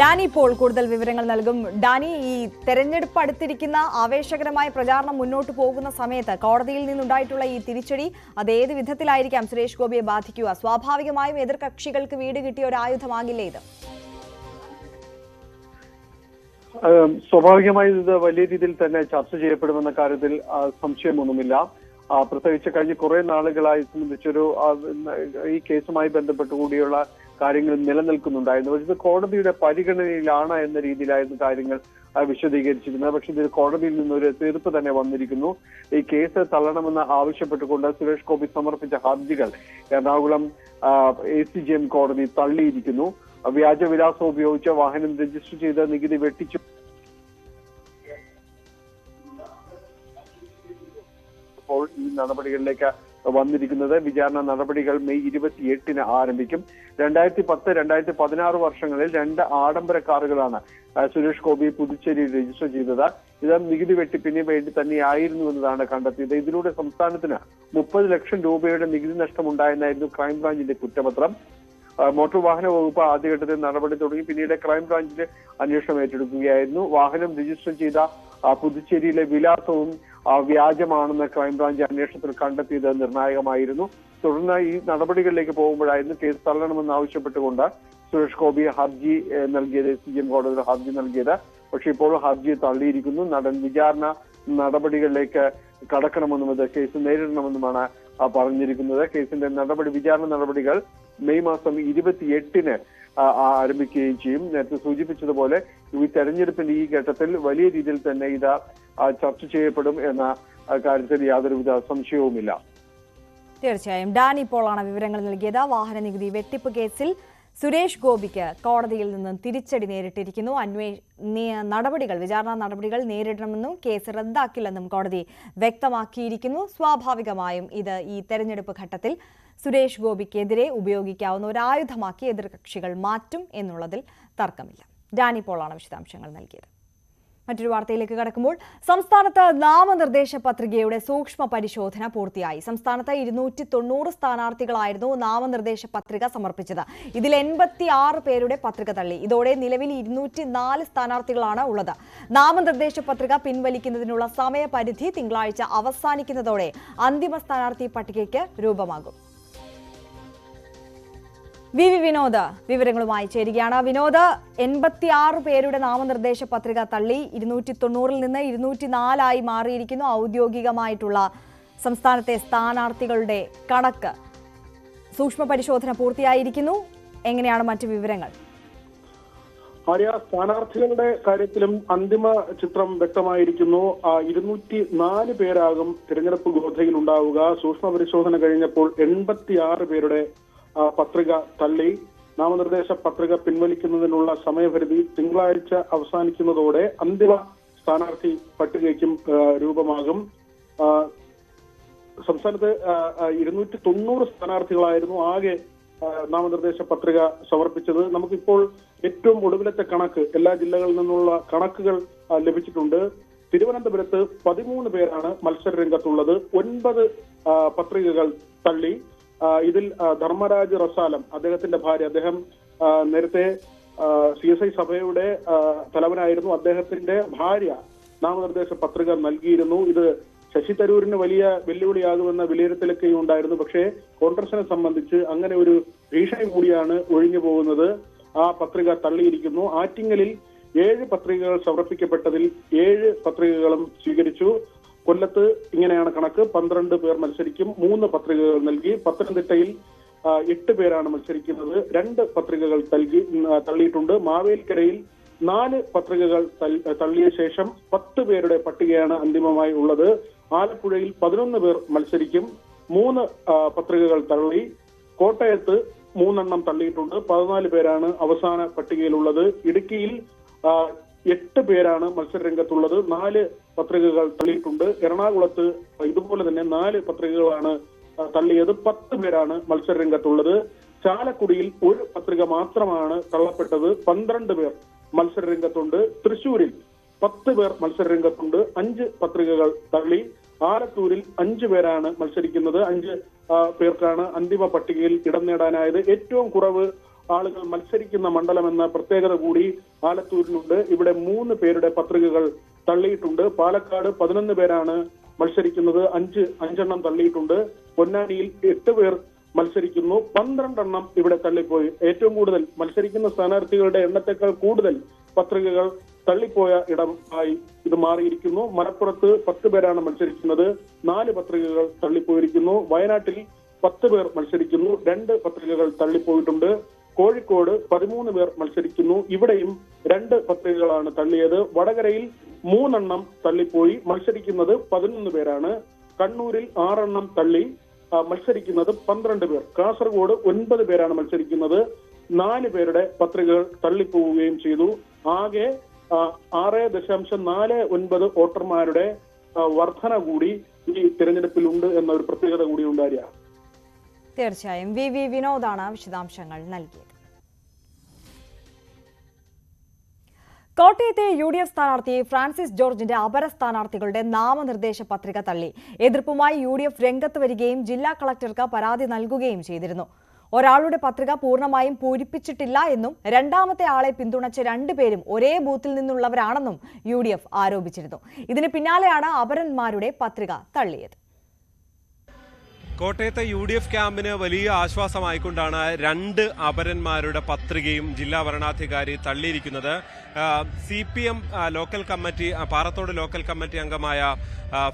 ഡാനി പോൾ കൂടുതൽ വിവരങ്ങൾ നൽകും. ഡാനി, ഈ തെരഞ്ഞെടുപ്പ് അടുത്തിരിക്കുന്ന ആവേശകരമായ പ്രചാരണം മുന്നോട്ട് പോകുന്ന സമയത്ത് കോടതിയിൽ നിന്നുണ്ടായിട്ടുള്ള ഈ തിരിച്ചടി അതേത് വിധത്തിലായിരിക്കാം സുരേഷ് ഗോപിയെ ബാധിക്കുക? സ്വാഭാവികമായും എതിർകക്ഷികൾക്ക് വീട് കിട്ടിയ ഒരു ആയുധമാകില്ലേ ഇത്? സ്വാഭാവികമായി ഇത് വലിയ രീതിയിൽ തന്നെ ചർച്ച ചെയ്യപ്പെടുമെന്ന കാര്യത്തിൽ സംശയമൊന്നുമില്ല. പ്രത്യേകിച്ച് കഴിഞ്ഞ കുറെ നാളുകളായി സംബന്ധിച്ചൊരു ഈ കേസുമായി ബന്ധപ്പെട്ടുകൂടിയുള്ള കാര്യങ്ങൾ നിലനിൽക്കുന്നുണ്ടായിരുന്നു. പക്ഷേ ഇത് കോടതിയുടെ പരിഗണനയിലാണ് എന്ന രീതിയിലായിരുന്നു കാര്യങ്ങൾ വിശദീകരിച്ചിരുന്നത്. പക്ഷെ ഇത് കോടതിയിൽ നിന്നൊരു തീർപ്പ് തന്നെ വന്നിരിക്കുന്നു. ഈ കേസ് തള്ളണമെന്ന് ആവശ്യപ്പെട്ടുകൊണ്ട് സുരേഷ് ഗോപി സമർപ്പിച്ച ഹർജികൾ എറണാകുളം ACJM കോടതി തള്ളിയിരിക്കുന്നു. വ്യാജവിലാസം ഉപയോഗിച്ച് വാഹനം രജിസ്റ്റർ ചെയ്ത് നികുതി വെട്ടിച്ചു ഇപ്പോൾ ഈ നടപടികളിലേക്ക് വന്നിരിക്കുന്നത്. വിചാരണ നടപടികൾ മെയ് 28-ന് ആരംഭിക്കും. 2010-2016 വർഷങ്ങളിൽ 2 ആഡംബര കാറുകളാണ് സുരേഷ് ഗോപി പുതുച്ചേരിയിൽ രജിസ്റ്റർ ചെയ്തത്. ഇത് നികുതി വെട്ടിപ്പിന് വേണ്ടി തന്നെയായിരുന്നു എന്നതാണ് കണ്ടെത്തിയത്. ഇതിലൂടെ സംസ്ഥാനത്തിന് 30 ലക്ഷം രൂപയുടെ നികുതി നഷ്ടമുണ്ടായെന്നായിരുന്നു ക്രൈംബ്രാഞ്ചിന്റെ കുറ്റപത്രം. മോട്ടോർ വാഹന വകുപ്പ് ആദ്യഘട്ടത്തിൽ നടപടി തുടങ്ങി. പിന്നീട് ക്രൈംബ്രാഞ്ചിന്റെ അന്വേഷണം ഏറ്റെടുക്കുകയായിരുന്നു. വാഹനം രജിസ്റ്റർ ചെയ്ത പുതുച്ചേരിയിലെ വിലാസവും വ്യാജമാണെന്ന് ക്രൈംബ്രാഞ്ച് അന്വേഷണത്തിൽ കണ്ടെത്തിയത് നിർണായകമായിരുന്നു. തുടർന്ന് ഈ നടപടികളിലേക്ക് പോകുമ്പോഴായിരുന്നു കേസ് തള്ളണമെന്ന് ആവശ്യപ്പെട്ടുകൊണ്ട് സുരേഷ് ഗോപി ഹർജി നൽകിയത്, ACJM കോടതിയിൽ ഹർജി നൽകിയത്. പക്ഷെ ഇപ്പോൾ ഹർജി തള്ളിയിരിക്കുന്നു. വിചാരണ നടപടികളിലേക്ക് കടക്കണമെന്നും ഇത് കേസ് നേരിടണമെന്നുമാണ് പറഞ്ഞിരിക്കുന്നത്. കേസിന്റെ വിചാരണ നടപടികൾ മെയ് മാസം 28-ന് ആരംഭിക്കുകയും ചെയ്യും. നേരത്തെ സൂചിപ്പിച്ചതുപോലെ ഈ തെരഞ്ഞെടുപ്പിന്റെ ഈ ഘട്ടത്തിൽ വലിയ രീതിയിൽ തന്നെ ഇത് ചർച്ച ചെയ്യപ്പെടും എന്ന കാര്യത്തിൽ യാതൊരുവിധ സംശയവുമില്ല. തീർച്ചയായും ഡാനി പോളാണ് വിവരങ്ങൾ നൽകിയത്. വാഹന നികുതി വെട്ടിപ്പ് കേസിൽ സുരേഷ് ഗോപിക്ക് കോടതിയിൽ നിന്നും തിരിച്ചടി നേരിട്ടിരിക്കുന്നു. വിചാരണ നടപടികൾ നേരിടണമെന്നും കേസ് റദ്ദാക്കില്ലെന്നും കോടതി വ്യക്തമാക്കിയിരിക്കുന്നു. സ്വാഭാവികമായും ഇത് ഈ തെരഞ്ഞെടുപ്പ് ഘട്ടത്തിൽ സുരേഷ് ഗോപിക്കെതിരെ ഉപയോഗിക്കാവുന്ന ഒരു ആയുധമാക്കി എതിർകക്ഷികൾ മാറ്റും എന്നുള്ളതിൽ തർക്കമില്ല. ഡാനി പോളാണ് വിശദാംശങ്ങൾ നൽകിയത്. മറ്റൊരു വാർത്തയിലേക്ക് കടക്കുമ്പോൾ സംസ്ഥാനത്ത് നാമനിർദ്ദേശ പത്രികയുടെ സൂക്ഷ്മ പരിശോധന പൂർത്തിയായി. സംസ്ഥാനത്ത് 290 സ്ഥാനാർത്ഥികളായിരുന്നു നാമനിർദ്ദേശ പത്രിക സമർപ്പിച്ചത്. ഇതിൽ 86 പേരുടെ പത്രിക തള്ളി. ഇതോടെ നിലവിൽ 204 സ്ഥാനാർത്ഥികളാണ് ഉള്ളത്. നാമനിർദ്ദേശ പത്രിക പിൻവലിക്കുന്നതിനുള്ള സമയപരിധി തിങ്കളാഴ്ച അവസാനിക്കുന്നതോടെ അന്തിമ സ്ഥാനാർത്ഥി പട്ടികയ്ക്ക് രൂപമാകും. വി വിനോദ് വിവരങ്ങളുമായി ചേരുകയാണ്. വിനോദ്, 86 പേരുടെ നാമനിർദ്ദേശ പത്രിക തള്ളി. 290-ൽ നിന്ന് 204 മാറിയിരിക്കുന്നു. ഔദ്യോഗികമായിട്ടുള്ള സംസ്ഥാനത്തെ സ്ഥാനാർത്ഥികളുടെ കണക്ക് സൂക്ഷ്മ പരിശോധന പൂർത്തിയായിരിക്കുന്നു. എങ്ങനെയാണ് മറ്റു വിവരങ്ങൾ? സ്ഥാനാർത്ഥികളുടെ കാര്യത്തിലും അന്തിമ ചിത്രം വ്യക്തമായിരിക്കുന്നു. 204 പേരാകും തിരഞ്ഞെടുപ്പ് ഗോധയിൽ ഉണ്ടാവുക. സൂക്ഷ്മ പരിശോധന കഴിഞ്ഞപ്പോൾ 86 പേരുടെ പത്രിക തള്ളി. നാമനിർദ്ദേശ പത്രിക പിൻവലിക്കുന്നതിനുള്ള സമയപരിധി തിങ്കളാഴ്ച അവസാനിക്കുന്നതോടെ അന്തിമ സ്ഥാനാർത്ഥി പട്ടികയ്ക്കും രൂപമാകും. സംസ്ഥാനത്ത് 290 സ്ഥാനാർത്ഥികളായിരുന്നു ആകെ നാമനിർദ്ദേശ പത്രിക സമർപ്പിച്ചത്. നമുക്കിപ്പോൾ ഏറ്റവും ഒടുവിലത്തെ കണക്ക് എല്ലാ ജില്ലകളിൽ നിന്നുള്ള കണക്കുകൾ ലഭിച്ചിട്ടുണ്ട്. തിരുവനന്തപുരത്ത് 13 പേരാണ് മത്സര രംഗത്തുള്ളത്. 9 പത്രികകൾ തള്ളി. ഇതിൽ ധർമ്മരാജ് റസാലം, അദ്ദേഹത്തിന്റെ ഭാര്യ, അദ്ദേഹം നേരത്തെ CSI സഭയുടെ തലവനായിരുന്നു. അദ്ദേഹത്തിന്റെ ഭാര്യ നാമനിർദ്ദേശ പത്രിക നൽകിയിരുന്നു. ഇത് ശശി തരൂരിന് വലിയ വെല്ലുവിളിയാകുമെന്ന വിലയിരുത്തലൊക്കെ ഉണ്ടായിരുന്നു. പക്ഷേ കോൺഗ്രസിനെ സംബന്ധിച്ച് അങ്ങനെ ഒരു ഭീഷണി കൂടിയാണ് ഒഴിഞ്ഞു പോകുന്നത്. ആ പത്രിക തള്ളിയിരിക്കുന്നു. ആറ്റിങ്ങലിൽ 7 പത്രികകൾ സമർപ്പിക്കപ്പെട്ടതിൽ 7 പത്രികകളും സ്വീകരിച്ചു. കൊല്ലത്ത് ഇങ്ങനെയാണ് കണക്ക്. 12 പേർ മത്സരിക്കും. 3 പത്രികകൾ നൽകി. പത്തനംതിട്ടയിൽ 8 പേരാണ് മത്സരിക്കുന്നത്. 2 പത്രികകൾ തള്ളിയിട്ടുണ്ട്. മാവേലിക്കരയിൽ 4 പത്രികകൾ തള്ളിയ ശേഷം 10 പേരുടെ പട്ടികയാണ് അന്തിമമായി ഉള്ളത്. ആലപ്പുഴയിൽ 11 പേർ മത്സരിക്കും. 3 പത്രികകൾ തള്ളി. കോട്ടയത്ത് 3 എണ്ണം തള്ളിയിട്ടുണ്ട്. 14 പേരാണ് അവസാന പട്ടികയിലുള്ളത്. ഇടുക്കിയിൽ 8 പേരാണ് മത്സര രംഗത്തുള്ളത്. 4 പത്രികകൾ തള്ളിയിട്ടുണ്ട്. എറണാകുളത്ത് ഇതുപോലെ തന്നെ 4 പത്രികകളാണ് തള്ളിയത്. 10 പേരാണ് മത്സര രംഗത്തുള്ളത്. ചാലക്കുടിയിൽ 1 പത്രിക മാത്രമാണ് തള്ളപ്പെട്ടത്. 12 പേർ മത്സര രംഗത്തുണ്ട്. തൃശൂരിൽ 10 പേർ മത്സര രംഗത്തുണ്ട്. 5 പത്രികകൾ തള്ളി. ആലത്തൂരിൽ 5 പേരാണ് മത്സരിക്കുന്നത്. 5 പേർക്കാണ് അന്തിമ പട്ടികയിൽ ഇടം നേടാനായത്. ഏറ്റവും കുറവ് ആളുകൾ മത്സരിക്കുന്ന മണ്ഡലം എന്ന പ്രത്യേകത കൂടി ആലത്തൂരിലുണ്ട്. ഇവിടെ 3 പേരുടെ പത്രികകൾ തള്ളിയിട്ടുണ്ട്. പാലക്കാട് 11 പേരാണ് മത്സരിക്കുന്നത്. 5 എണ്ണം തള്ളിയിട്ടുണ്ട്. പൊന്നാനിയിൽ 8 പേർ മത്സരിക്കുന്നു. 12 എണ്ണം ഇവിടെ തള്ളിപ്പോയി. ഏറ്റവും കൂടുതൽ മത്സരിക്കുന്ന സ്ഥാനാർത്ഥികളുടെ എണ്ണത്തെക്കാൾ കൂടുതൽ പത്രികകൾ തള്ളിപ്പോയ ഇടമായി ഇത് മാറിയിരിക്കുന്നു. മലപ്പുറത്ത് 10 പേരാണ് മത്സരിക്കുന്നത്, 4 പത്രികകൾ തള്ളിപ്പോയിരിക്കുന്നു. വയനാട്ടിൽ 10 പേർ മത്സരിക്കുന്നു, 2 പത്രികകൾ തള്ളിപ്പോയിട്ടുണ്ട്. കോഴിക്കോട് 13 പേർ മത്സരിക്കുന്നു, ഇവിടെയും 2 പത്രികകളാണ് തള്ളിയത്. വടകരയിൽ 3 എണ്ണം തള്ളിപ്പോയി, മത്സരിക്കുന്നത് 11 പേരാണ്. കണ്ണൂരിൽ 6 എണ്ണം തള്ളി, മത്സരിക്കുന്നത് 12 പേർ. കാസർഗോഡ് 9 പേരാണ് മത്സരിക്കുന്നത്, 4 പേരുടെ പത്രികകൾ തള്ളിപ്പോവുകയും ചെയ്തു. ആകെ 6.49 വോട്ടർമാരുടെ വർധന കൂടി ഈ തിരഞ്ഞെടുപ്പിലുണ്ട് എന്ന ഒരു പ്രത്യേകത കൂടി ഉണ്ടായ. തീർച്ചയായും വി വിനോദാണ് വിശദാംശങ്ങൾ നൽകിയത്. കോട്ടയത്തെ UDF സ്ഥാനാർത്ഥി ഫ്രാൻസിസ് ജോർജിന്റെ അപര സ്ഥാനാർത്ഥികളുടെ നാമനിർദ്ദേശ പത്രിക തള്ളി. എതിർപ്പുമായി UDF രംഗത്ത് വരികയും ജില്ലാ കളക്ടർക്ക് പരാതി നൽകുകയും ചെയ്തിരുന്നു. ഒരാളുടെ പത്രിക പൂർണ്ണമായും പൂരിപ്പിച്ചിട്ടില്ല എന്നും രണ്ടാമത്തെ ആളെ പിന്തുണച്ച 2 പേരും ഒരേ ബൂത്തിൽ നിന്നുള്ളവരാണെന്നും UDF ആരോപിച്ചിരുന്നു. ഇതിന് പിന്നാലെയാണ് അപരന്മാരുടെ പത്രിക തള്ളിയത്. കോട്ടയത്തെ UDF ക്യാമ്പിന് വലിയ ആശ്വാസമായിക്കൊണ്ടാണ് 2 അപരന്മാരുടെ പത്രികയും ജില്ലാ വരണാധികാരി തള്ളിയിരിക്കുന്നത്. CPM local committee Parathodu local committee അംഗമായ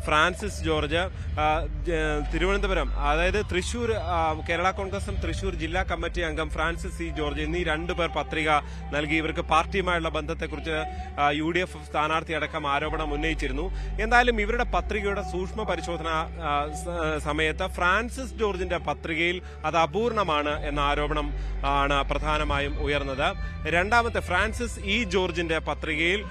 ഫ്രാൻസിസ് ജോർജ്, തിരുവനന്തപുരം അതായത് തൃശൂർ കേരള കോൺഗ്രസും തൃശൂർ ജില്ലാ കമ്മിറ്റി അംഗം ഫ്രാൻസിസ് സി ജോർജ് എന്നീ 2 പേർ പത്രിക നൽകി. ഇവർക്ക് പാർട്ടിയുമായുള്ള ബന്ധത്തെക്കുറിച്ച് UDF സ്ഥാനാർത്ഥി അടക്കം ആരോപണം ഉന്നയിച്ചിരുന്നു. എന്തായാലും ഇവരുടെ പത്രികയുടെ സൂക്ഷ്മ പരിശോധന സമയത്ത് ഫ്രാൻസിസ് ജോർജിന്റെ പത്രികയിൽ അത് അപൂർണമാണ് എന്ന ആരോപണം ആണ് പ്രധാനമായും ഉയർന്നത്. രണ്ടാമത്തെ ഫ്രാൻസിസ് ജോർജിന്റെ പത്രികയിൽ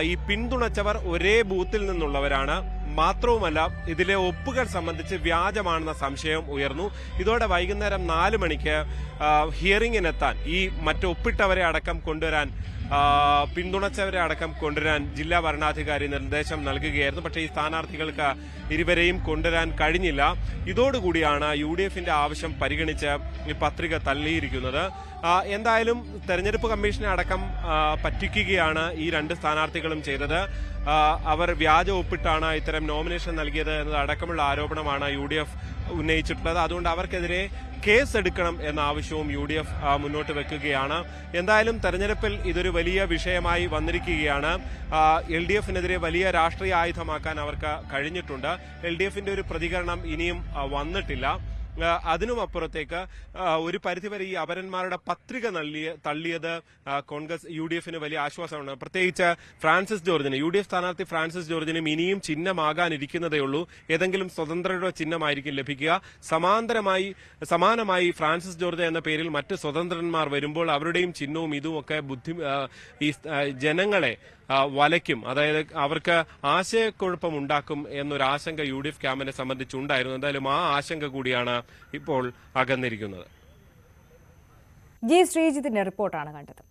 ഈ പിന്തുണച്ചവർ ഒരേ ബൂത്തിൽ നിന്നുള്ളവരാണ്. മാത്രവുമല്ല ഇതിലെ ഒപ്പുകൾ സംബന്ധിച്ച് വ്യാജമാണെന്ന സംശയം ഉയർന്നു. ഇതോടെ വൈകുന്നേരം 4 മണിക്ക് ഹിയറിംഗിനെത്താൻ ഈ മറ്റൊപ്പിട്ടവരെ അടക്കം കൊണ്ടുവരാൻ പിന്തുണച്ചവരെ അടക്കം കൊണ്ടുവരാൻ ജില്ലാ വരണാധികാരി നിർദ്ദേശം നൽകുകയായിരുന്നു. പക്ഷേ ഈ സ്ഥാനാർത്ഥികൾക്ക് ഇരുവരെയും കൊണ്ടുവരാൻ കഴിഞ്ഞില്ല. ഇതോടുകൂടിയാണ് UDFന്റെ ആവശ്യം പരിഗണിച്ച് ഈ പത്രിക തള്ളിയിരിക്കുന്നത്. എന്തായാലും തെരഞ്ഞെടുപ്പ് കമ്മീഷനെ അടക്കം പറ്റിക്കുകയാണ് ഈ 2 സ്ഥാനാർത്ഥികളും ചെയ്തത്. അവർ വ്യാജ ഒപ്പിട്ടാണ് ഇത്തരം നോമിനേഷൻ നൽകിയത് എന്നത് അടക്കമുള്ള ആരോപണമാണ് UDF ഉന്നയിച്ചിട്ടുള്ളത്. അതുകൊണ്ട് അവർക്കെതിരെ കേസ് എടുക്കണം എന്ന ആവശ്യവും UDF മുന്നോട്ട് വെക്കുകയാണ്. എന്തായാലും തെരഞ്ഞെടുപ്പിൽ ഇതൊരു വലിയ വിഷയമായി വന്നിരിക്കുകയാണ്. LDFനെതിരെ വലിയ രാഷ്ട്രീയ ആയുധമാക്കാൻ അവർക്ക് കഴിഞ്ഞിട്ടുണ്ട്. LDFന്റെ ഒരു പ്രതികരണം ഇനിയും വന്നിട്ടില്ല. അതിനുമപ്പുറത്തേക്ക് ഒരു പരിധിവരെ ഈ അപരന്മാരുടെ പത്രിക തള്ളിയത് കോൺഗ്രസ് UDFന് വലിയ ആശ്വാസമാണ്. പ്രത്യേകിച്ച് ഫ്രാൻസിസ് ജോർജിന്, UDF സ്ഥാനാർത്ഥി ഫ്രാൻസിസ് ജോർജിനും ഇനിയും ചിഹ്നമാകാനിരിക്കുന്നതേ ഉള്ളൂ. ഏതെങ്കിലും സ്വതന്ത്രരുടെ ചിഹ്നമായിരിക്കും ലഭിക്കുക. സമാനമായി ഫ്രാൻസിസ് ജോർജ് എന്ന പേരിൽ മറ്റ് സ്വതന്ത്രന്മാർ വരുമ്പോൾ അവരുടെയും ചിഹ്നവും ഇതുമൊക്കെ ഈ ജനങ്ങളെ വലയ്ക്കും, അതായത് അവർക്ക് ആശയക്കുഴപ്പം ഉണ്ടാക്കും എന്നൊരാശങ്ക UDF ക്യാമ്പിനെ സംബന്ധിച്ചുണ്ടായിരുന്നു. എന്തായാലും ആ ആശങ്ക കൂടിയാണ് ഇപ്പോൾ അകന്നിരിക്കുന്നത്. ജി ശ്രീജിത്തിന്റെ റിപ്പോർട്ടാണ് കണ്ടത്.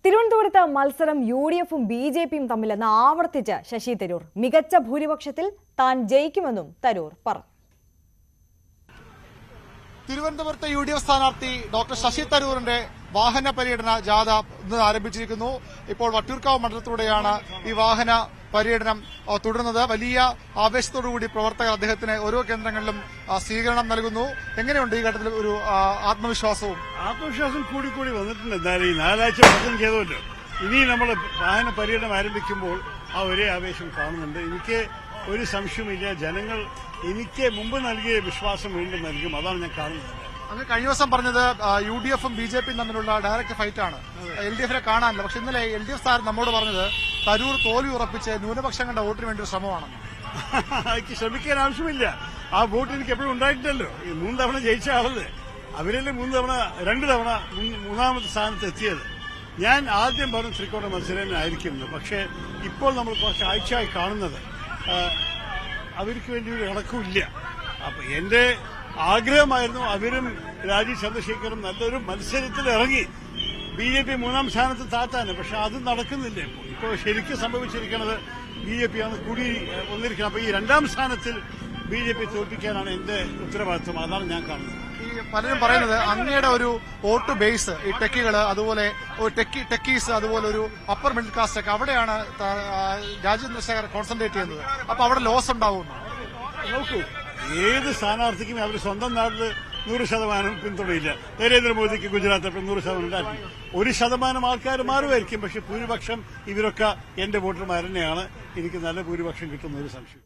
തിരുവനന്തപുരത്ത് മത്സരം UDFും BJPയും തമ്മിലെന്ന് ആവർത്തിച്ച് ശശി തരൂർ. മികച്ച ഭൂരിപക്ഷത്തിൽ താൻ ജയിക്കുമെന്നും തരൂർ പറഞ്ഞു. തിരുവനന്തപുരത്തെ UDF സ്ഥാനാർത്ഥി ഡോക്ടർ ശശി തരൂരിന്റെ വാഹന പര്യടന ജാഥ ഇന്ന് ആരംഭിച്ചിരിക്കുന്നു. ഇപ്പോൾ വട്ടിയൂർക്കാവ് മണ്ഡലത്തിലൂടെയാണ് ഈ വാഹന പര്യടനം തുടരുന്നത്. വലിയ ആവേശത്തോടുകൂടി പ്രവർത്തകർ അദ്ദേഹത്തിന് ഓരോ കേന്ദ്രങ്ങളിലും സ്വീകരണം നൽകുന്നു. എങ്ങനെയുണ്ട് ഈ ഘട്ടത്തിൽ ഒരു ആത്മവിശ്വാസം കൂടി വന്നിട്ടുണ്ട്. എന്തായാലും ഈ 4 ആഴ്ച വർഷം ചെയ്തല്ലോ. ഇനി നമ്മൾ വാഹന പര്യടനം ആരംഭിക്കുമ്പോൾ ആ ഒരേ ആവേശം കാണുന്നുണ്ട്. എനിക്ക് ഒരു സംശയമില്ല, ജനങ്ങൾ എനിക്ക് മുമ്പ് നൽകിയ വിശ്വാസം വീണ്ടും നൽകും. അതാണ് ഞാൻ കാണുന്നത്. അങ്ങ് കഴിഞ്ഞ ദിവസം പറഞ്ഞത് UDFും BJPയും തമ്മിലുള്ള ഡയറക്റ്റ് ഫൈറ്റാണ്, LDFനെ കാണാനില്ല. പക്ഷെ ഇന്നലെ LDF സ്ഥാനം നമ്മോട് പറഞ്ഞത് തരൂർ തോൽവി ഉറപ്പിച്ച് ന്യൂനപക്ഷങ്ങളുടെ വോട്ടിന് വേണ്ടി ഒരു ശ്രമമാണെന്ന്. എനിക്ക് ശ്രമിക്കാൻ ആവശ്യമില്ല. ആ വോട്ട് എനിക്ക് എപ്പോഴും ഉണ്ടായിട്ടല്ലോ. ഈ 3 തവണ ജയിച്ച ആളത് അവരല്ലേ 2 തവണ മൂന്നാമത്തെ സ്ഥാനത്ത് എത്തിയത്. ഞാൻ ആദ്യം പറഞ്ഞു ശ്രീകോട്ട മത്സരനായിരിക്കുന്നു. പക്ഷേ ഇപ്പോൾ നമ്മൾ കുറച്ച് ആഴ്ചയായി കാണുന്നത് അവർക്ക് വേണ്ടി ഒരു ഇണക്കമില്ല. അപ്പൊ എന്റെ ആഗ്രഹമായിരുന്നു അവരും രാജീവ് ചന്ദ്രശേഖരും നല്ലൊരു മത്സരത്തിൽ ഇറങ്ങി BJP 3ാം സ്ഥാനത്ത് താത്താന്. പക്ഷെ അത് നടക്കുന്നില്ല. ഇപ്പോൾ ശരിക്കും സംഭവിച്ചിരിക്കുന്നത് BJP ആണ് കൂടി വന്നിരിക്കുന്നത്. അപ്പൊ ഈ 2ാം സ്ഥാനത്തിൽ BJP തോൽപ്പിക്കാനാണ് എന്റെ ഉത്തരവാദിത്വം. അതാണ് ഞാൻ കാണുന്നത്. ഈ പലരും പറയുന്നത് അങ്ങയുടെ ഒരു വോട്ട് ബേസ് ഈ ടെക്കികള്, അതുപോലെ ടെക്കീസ്, അതുപോലെ ഒരു അപ്പർ മിഡിൽ ക്ലാസ് ഒക്കെ അവിടെയാണ് രാജീവ് ചന്ദ്രശേഖർ കോൺസെൻട്രേറ്റ് ചെയ്യുന്നത്. അപ്പൊ അവിടെ ലോസ് ഉണ്ടാവുന്നു. നോക്കൂ, ഏത് സ്ഥാനാർത്ഥിക്കും അവർ സ്വന്തം നാട്ടിൽ 100% പിന്തുണയില്ല. നരേന്ദ്രമോദിക്ക് ഗുജറാത്തിൽ 100% 1% ആൾക്കാർ മാറുമായിരിക്കും. പക്ഷെ ഭൂരിപക്ഷം ഇവരൊക്കെ എന്റെ വോട്ടർമാർ തന്നെയാണ്. എനിക്ക് നല്ല ഭൂരിപക്ഷം കിട്ടുന്ന ഒരു സംശയം.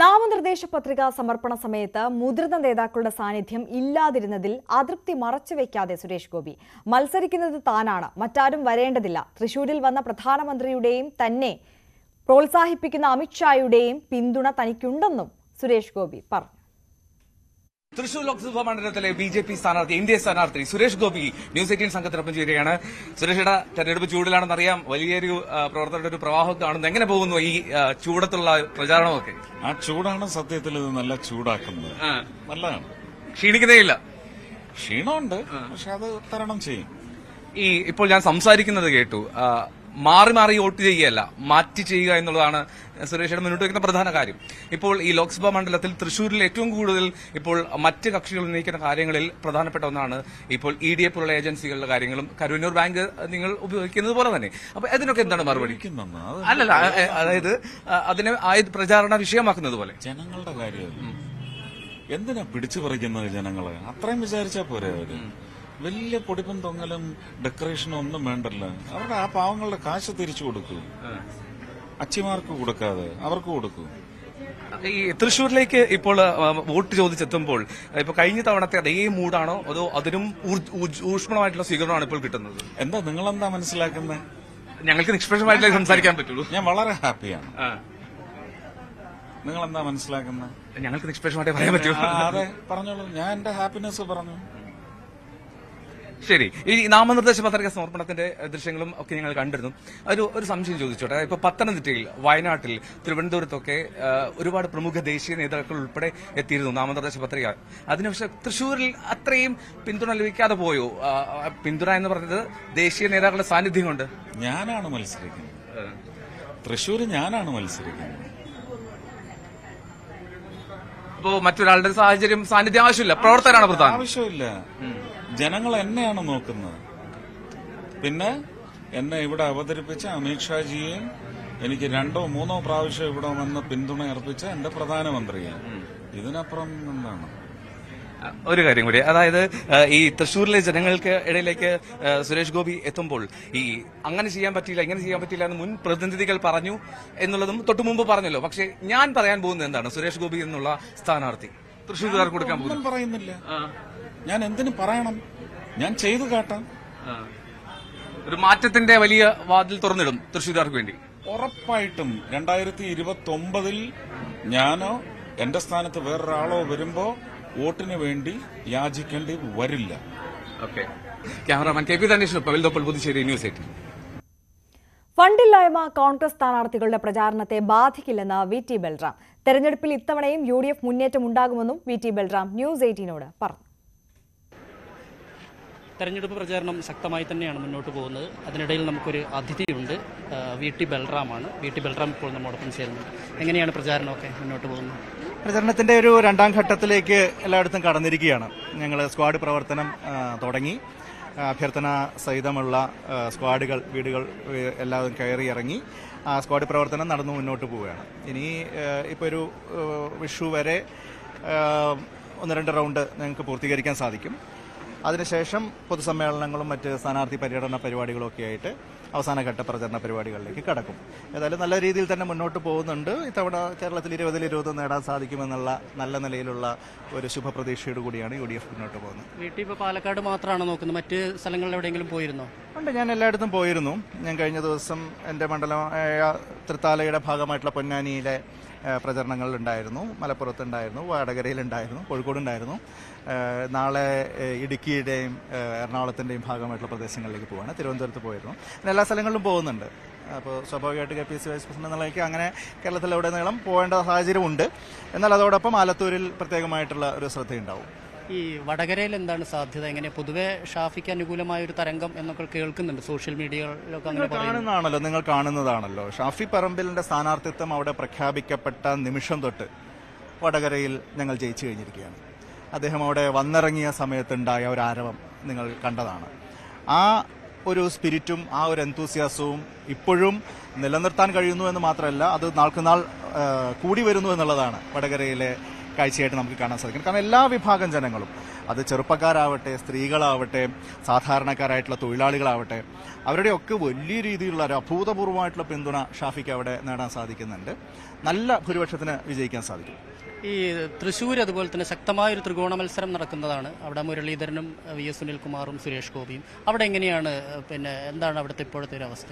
നാമനിർദ്ദേശ പത്രിക സമർപ്പണ സമയത്ത് മുതിർന്ന നേതാക്കളുടെ സാന്നിധ്യം ഇല്ലാതിരുന്നതിൽ അതൃപ്തി മറച്ചുവെക്കാതെ സുരേഷ് ഗോപി മത്സരിക്കുന്നത് താനാണ്, മറ്റാരും വരേണ്ടതില്ല. തൃശൂരിൽ വന്ന പ്രധാനമന്ത്രിയുടെയും തന്നെ പ്രോത്സാഹിപ്പിക്കുന്ന അമിത്ഷായുടെയും പിന്തുണ തനിക്കുണ്ടെന്നും സുരേഷ് ഗോപി പറഞ്ഞു. തൃശൂർ ലോക്സഭാ മണ്ഡലത്തിലെ BJP സ്ഥാനാർത്ഥി, ഇന്ത്യ സ്ഥാനാർത്ഥി സുരേഷ് ഗോപി ന്യൂസ് 18 സംഘത്തിനൊപ്പം ചേരുകയാണ്. സുരേഷിയുടെ തെരഞ്ഞെടുപ്പ് ചൂടിലാണെന്നറിയാം. വലിയൊരു പ്രവർത്തകരുടെ ഒരു പ്രവാഹം കാണുന്നു. എങ്ങനെ പോകുന്നു ഈ ചൂടത്തുള്ള പ്രചാരണമൊക്കെ? ആ ചൂടാണ് സത്യത്തിൽ ഇത് നല്ല ചൂടാക്കുന്നത്. നല്ലതാണ്. ക്ഷീണിക്കുന്നേ ഇല്ല. ക്ഷീണമുണ്ട്, പക്ഷെ അത് തരണം ചെയ്യും. ഈ ഇപ്പോൾ ഞാൻ സംസാരിക്കുന്നത് കേട്ടു, മാറി മാറി വോട്ട് ചെയ്യുകയല്ല, മാറ്റി ചെയ്യുക എന്നുള്ളതാണ് സുരേഷിയുടെ മുന്നോട്ട് വയ്ക്കുന്ന പ്രധാന കാര്യം. ഇപ്പോൾ ഈ ലോക്സഭാ മണ്ഡലത്തിൽ തൃശൂരിൽ ഏറ്റവും കൂടുതൽ ഇപ്പോൾ മറ്റ് കക്ഷികൾ ഉന്നയിക്കുന്ന കാര്യങ്ങളിൽ പ്രധാനപ്പെട്ട ഒന്നാണ് ഇപ്പോൾ EDA പോലുള്ള ഏജൻസികളുടെ കാര്യങ്ങളും കരുവന്നൂർ ബാങ്ക് നിങ്ങൾ ഉപയോഗിക്കുന്നത് പോലെ തന്നെ. അപ്പൊ അതിനൊക്കെ എന്താണ് മറുപടി? അല്ലല്ല, അതായത് അതിനെ പ്രചാരണ വിഷയമാക്കുന്നത് പോലെ. ജനങ്ങളുടെ കാര്യം എന്തിനാ പിടിച്ചു പറിക്കുന്നത്? ജനങ്ങള് അത്രയും വിചാരിച്ചാ പോരെ. അവര് വലിയ പൊടിപ്പൻ തൊങ്ങലും ഡെക്കറേഷനും ഒന്നും വേണ്ടല്ലോ. അവരുടെ ആ പാവങ്ങളുടെ കാശ് തിരിച്ചു കൊടുക്കൂ. അച്ചിമാർക്ക് കൊടുക്കാതെ അവർക്ക് കൊടുക്കൂ. ഈ തൃശ്ശൂരിലേക്ക് ഇപ്പോൾ വോട്ട് ചോദിച്ചെത്തുമ്പോൾ ഇപ്പൊ കഴിഞ്ഞ തവണത്തെ അതേ മൂടാണോ അതോ അതിനും ഊഷ്മളമായിട്ടുള്ള സ്വീകരണമാണ് ഇപ്പോൾ കിട്ടുന്നത്? എന്താ നിങ്ങളെന്താ മനസ്സിലാക്കുന്നത്? ഞങ്ങൾക്ക് നിഷ്പക്ഷമായിട്ടേ സംസാരിക്കാൻ പറ്റുള്ളൂ. ഞാൻ വളരെ ഹാപ്പിയാണ്. നിങ്ങളെന്താ മനസ്സിലാക്കുന്നത്? ഞങ്ങൾക്ക് നിഷ്പക്ഷമായിട്ടേ പറയാൻ പറ്റുള്ളൂ. അതെ, പറഞ്ഞോളൂ. ഞാൻ എന്റെ ഹാപ്പിനെസ് പറഞ്ഞു. ശരി, ഈ നാമനിർദ്ദേശ പത്രിക സമർപ്പണത്തിന്റെ ദൃശ്യങ്ങളും ഒക്കെ ഞങ്ങൾ കണ്ടിരുന്നു. ഒരു സംശയം ചോദിച്ചോട്ടെ. ഇപ്പൊ പത്തനംതിട്ടയിൽ, വയനാട്ടിൽ, തിരുവനന്തപുരത്തൊക്കെ ഒരുപാട് പ്രമുഖ ദേശീയ നേതാക്കൾ ഉൾപ്പെടെ എത്തിയിരുന്നു നാമനിർദ്ദേശ പത്രിക. അതിന് പക്ഷെ തൃശ്ശൂരിൽ അത്രയും പിന്തുണ ലഭിക്കാതെ പോയോ? പിന്തുണ എന്ന് പറഞ്ഞത് ദേശീയ നേതാക്കളുടെ സാന്നിധ്യം കൊണ്ട്. ഞാനാണ് മത്സരിക്കുന്നത് തൃശ്ശൂര്, ഞാനാണ് മത്സരിക്കുന്നത്. അപ്പോ മറ്റൊരാളുടെ സാന്നിധ്യം ആവശ്യമില്ല, പ്രവർത്തകരാണ് പ്രധാനം. ആവശ്യമില്ല. ജനങ്ങൾ എന്നെയാണ് നോക്കുന്നത്. പിന്നെ എന്നെ ഇവിടെ അവതരിപ്പിച്ച അമിത്ഷാജിയെയും എനിക്ക് 2 or 3 പ്രാവശ്യം ഇവിടെ വന്ന് പിന്തുണ അർപ്പിച്ച എന്റെ പ്രധാനമന്ത്രിയെ. ഇതിനപ്പുറം എന്താണ്? ഒരു കാര്യം കൂടി, അതായത് ഈ തൃശ്ശൂരിലെ ജനങ്ങൾക്ക് ഇടയിലേക്ക് സുരേഷ് ഗോപി എത്തുമ്പോൾ ഈ അങ്ങനെ ചെയ്യാൻ പറ്റില്ല, ഇങ്ങനെ ചെയ്യാൻ പറ്റില്ല എന്ന് മുൻ പ്രതിനിധികൾ പറഞ്ഞു എന്നുള്ളതും തൊട്ടുമുമ്പ് പറഞ്ഞല്ലോ. പക്ഷെ ഞാൻ പറയാൻ പോകുന്നത് എന്താണ്, സുരേഷ് ഗോപി എന്നുള്ള സ്ഥാനാർത്ഥി തൃശ്ശൂർകാർക്ക് കൊടുക്കാൻ പോകുന്നു. പറയുന്നില്ല. ഞാൻ എന്തിനു പറയണം? ഞാൻ ചെയ്തു കാട്ടാം. ഒരു മാറ്റത്തിന്റെ വലിയ വാതിൽ തുറന്നിടും തൃശ്ശൂർകാർക്ക് വേണ്ടി. ഉറപ്പായിട്ടും 2029 ഞാനോ എന്റെ സ്ഥാനത്ത് വേറൊരാളോ വരുമ്പോ വോട്ടിന് വേണ്ടി യാചിക്കേണ്ടി വരില്ല. Cameraman KP Dhanesh, Puducherry, news 18. ഫണ്ടില്ലായ്മ കോൺഗ്രസ് സ്ഥാനാർത്ഥികളുടെ പ്രചാരണത്തെ ബാധിക്കില്ലെന്ന് VT ബൽറാം. തെരഞ്ഞെടുപ്പിൽ ഇത്തവണയും UDF മുന്നേറ്റം ഉണ്ടാകുമെന്നും VT ബൽറാം ന്യൂസ് 18നോട് പറഞ്ഞു. തെരഞ്ഞെടുപ്പ് പ്രചാരണം ശക്തമായി തന്നെയാണ് മുന്നോട്ട് പോകുന്നത്. അതിനിടയിൽ നമുക്കൊരു അതിഥിയുണ്ട്, VT ബൽറാമാണ്. VT ബൽറാം ഇപ്പോൾ നമ്മോടൊപ്പം ചേരുന്നു. എങ്ങനെയാണ് പ്രചാരണമൊക്കെ മുന്നോട്ട് പോകുന്നത്? പ്രചരണത്തിന്റെ ഒരു 2ാം ഘട്ടത്തിലേക്ക് എല്ലായിടത്തും കടന്നിരിക്കുകയാണ്. ഞങ്ങൾ സ്ക്വാഡ് പ്രവർത്തനം തുടങ്ങി. അഭ്യർത്ഥന സഹിതമുള്ള സ്ക്വാഡുകൾ, വീടുകൾ എല്ലാവരും കയറി ഇറങ്ങി സ്ക്വാഡ് പ്രവർത്തനം നടന്നു മുന്നോട്ട് പോവുകയാണ്. ഇനി ഇപ്പോൾ ഒരു വിഷു വരെ 1-2 റൗണ്ട് ഞങ്ങൾക്ക് പൂർത്തീകരിക്കാൻ സാധിക്കും. അതിനുശേഷം പൊതുസമ്മേളനങ്ങളും മറ്റ് സ്ഥാനാർത്ഥി പര്യടന പരിപാടികളും ഒക്കെ ആയിട്ട് അവസാനഘട്ട പ്രചരണ പരിപാടികളിലേക്ക് കടക്കും. ഏതായാലും നല്ല രീതിയിൽ തന്നെ മുന്നോട്ട് പോകുന്നുണ്ട്. ഇത്തവണ കേരളത്തിൽ 20-20 നേടാൻ സാധിക്കുമെന്നുള്ള നല്ല നിലയിലുള്ള ഒരു ശുഭപ്രതീക്ഷയോട് കൂടിയാണ് UDF മുന്നോട്ട് പോകുന്നത്. VT ഇപ്പോൾ പാലക്കാട് മാത്രമാണ് നോക്കുന്നത്, മറ്റ് സ്ഥലങ്ങളിൽ എവിടെയെങ്കിലും പോയിരുന്നോ? ഉണ്ട്, ഞാൻ എല്ലായിടത്തും പോയിരുന്നു. ഞാൻ കഴിഞ്ഞ ദിവസം എൻ്റെ മണ്ഡലമായ തൃത്താലയുടെ ഭാഗമായിട്ടുള്ള പൊന്നാനിയിലെ പ്രചരണങ്ങളിലുണ്ടായിരുന്നു, മലപ്പുറത്തുണ്ടായിരുന്നു, വടകരയിലുണ്ടായിരുന്നു, കോഴിക്കോടുണ്ടായിരുന്നു. നാളെ ഇടുക്കിയുടെയും എറണാകുളത്തിൻ്റെയും ഭാഗമായിട്ടുള്ള പ്രദേശങ്ങളിലേക്ക് പോവാണ്. തിരുവനന്തപുരത്ത് പോയിരുന്നു. എല്ലാ സ്ഥലങ്ങളിലും പോകുന്നുണ്ട്. അപ്പോൾ സ്വാഭാവികമായിട്ട് KPC വൈസ് പ്രസിഡന്റ് എന്നുള്ളതിലേക്ക് അങ്ങനെ കേരളത്തിലുടനീളം പോകേണ്ട സാഹചര്യമുണ്ട്. എന്നാൽ അതോടൊപ്പം ആലത്തൂരിൽ പ്രത്യേകമായിട്ടുള്ള ഒരു ശ്രദ്ധയുണ്ടാവും. ഈ വടകരയിൽ എന്താണ് സാധ്യത? എങ്ങനെ പൊതുവെ ഷാഫിക്ക് അനുകൂലമായ ഒരു തരംഗം എന്നൊക്കെ കേൾക്കുന്നുണ്ട് സോഷ്യൽ മീഡിയകളിലൊക്കെ. നിങ്ങൾ കാണുന്നതാണല്ലോ ഷാഫി പറമ്പിലിന്റെ സ്ഥാനാർത്ഥിത്വം അവിടെ പ്രഖ്യാപിക്കപ്പെട്ട നിമിഷം തൊട്ട് വടകരയിൽ ഞങ്ങൾ ജയിച്ചു കഴിഞ്ഞിരിക്കുകയാണ്. അദ്ദേഹം അവിടെ വന്നിറങ്ങിയ സമയത്തുണ്ടായ ഒരു ആരവം നിങ്ങൾ കണ്ടതാണ്. ആ ഒരു സ്പിരിറ്റും ആ ഒരു എന്തൂസിയാസവും ഇപ്പോഴും നിലനിർത്താൻ കഴിയുന്നു എന്ന് മാത്രമല്ല, അത് നാൾക്കുനാൾ കൂടി വരുന്നു എന്നുള്ളതാണ് വടകരയിലെ കാഴ്ചയായിട്ട് നമുക്ക് കാണാൻ സാധിക്കും. കാരണം എല്ലാ വിഭാഗം ജനങ്ങളും, അത് ചെറുപ്പക്കാരാവട്ടെ, സ്ത്രീകളാവട്ടെ, സാധാരണക്കാരായിട്ടുള്ള തൊഴിലാളികളാവട്ടെ, അവരുടെയൊക്കെ വലിയ രീതിയിലുള്ള ഒരു അഭൂതപൂർവമായിട്ടുള്ള പിന്തുണ ഷാഫിക്ക് അവിടെ നേടാൻ സാധിക്കുന്നുണ്ട്. നല്ല ഭൂരിപക്ഷത്തിന് വിജയിക്കാൻ സാധിക്കും. ഈ തൃശ്ശൂർ അതുപോലെ തന്നെ ശക്തമായൊരു ത്രികോണ മത്സരം നടക്കുന്നതാണ്. അവിടെ മുരളീധരനും VS സുനിൽകുമാറും സുരേഷ് ഗോപിയും. അവിടെ എങ്ങനെയാണ്, എന്താണ് അവിടുത്തെ ഇപ്പോഴത്തെ ഒരു അവസ്ഥ?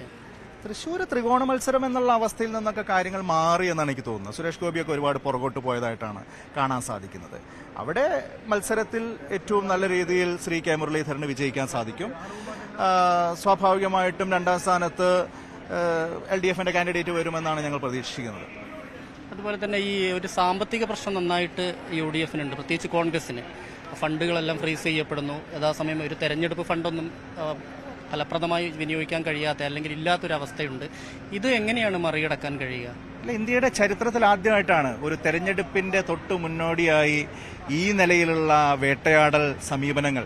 തൃശ്ശൂർ ത്രികോണ മത്സരം എന്നുള്ള അവസ്ഥയിൽ നിന്നൊക്കെ കാര്യങ്ങൾ മാറി എന്നാണ് എനിക്ക് തോന്നുന്നത്. സുരേഷ് ഗോപിയൊക്കെ ഒരുപാട് പുറകോട്ട് പോയതായിട്ടാണ് കാണാൻ സാധിക്കുന്നത്. അവിടെ മത്സരത്തിൽ ഏറ്റവും നല്ല രീതിയിൽ ശ്രീ കെ മുരളീധരന് വിജയിക്കാൻ സാധിക്കും. സ്വാഭാവികമായിട്ടും രണ്ടാം സ്ഥാനത്ത് LDFന്റെ കാൻഡിഡേറ്റ് വരുമെന്നാണ് ഞങ്ങൾ പ്രതീക്ഷിക്കുന്നത്. അതുപോലെ തന്നെ ഈ ഒരു സാമ്പത്തിക പ്രശ്നം നന്നായിട്ട് UDFനുണ്ട്, പ്രത്യേകിച്ച് കോൺഗ്രസിന്. ഫണ്ടുകളെല്ലാം ഫ്രീസ് ചെയ്യപ്പെടുന്നു. യഥാസമയം ഒരു തെരഞ്ഞെടുപ്പ് ഫണ്ടൊന്നും ഫലപ്രദമായി വിനിയോഗിക്കാൻ കഴിയാത്ത, അല്ലെങ്കിൽ ഇല്ലാത്തൊരവസ്ഥയുണ്ട്. ഇത് എങ്ങനെയാണ് മറികടക്കാൻ കഴിയുക? അല്ല, ഇന്ത്യയുടെ ചരിത്രത്തിൽ ആദ്യമായിട്ടാണ് ഒരു തെരഞ്ഞെടുപ്പിന്റെ തൊട്ടു മുന്നോടിയായി ഈ നിലയിലുള്ള വേട്ടയാടൽ സമീപനങ്ങൾ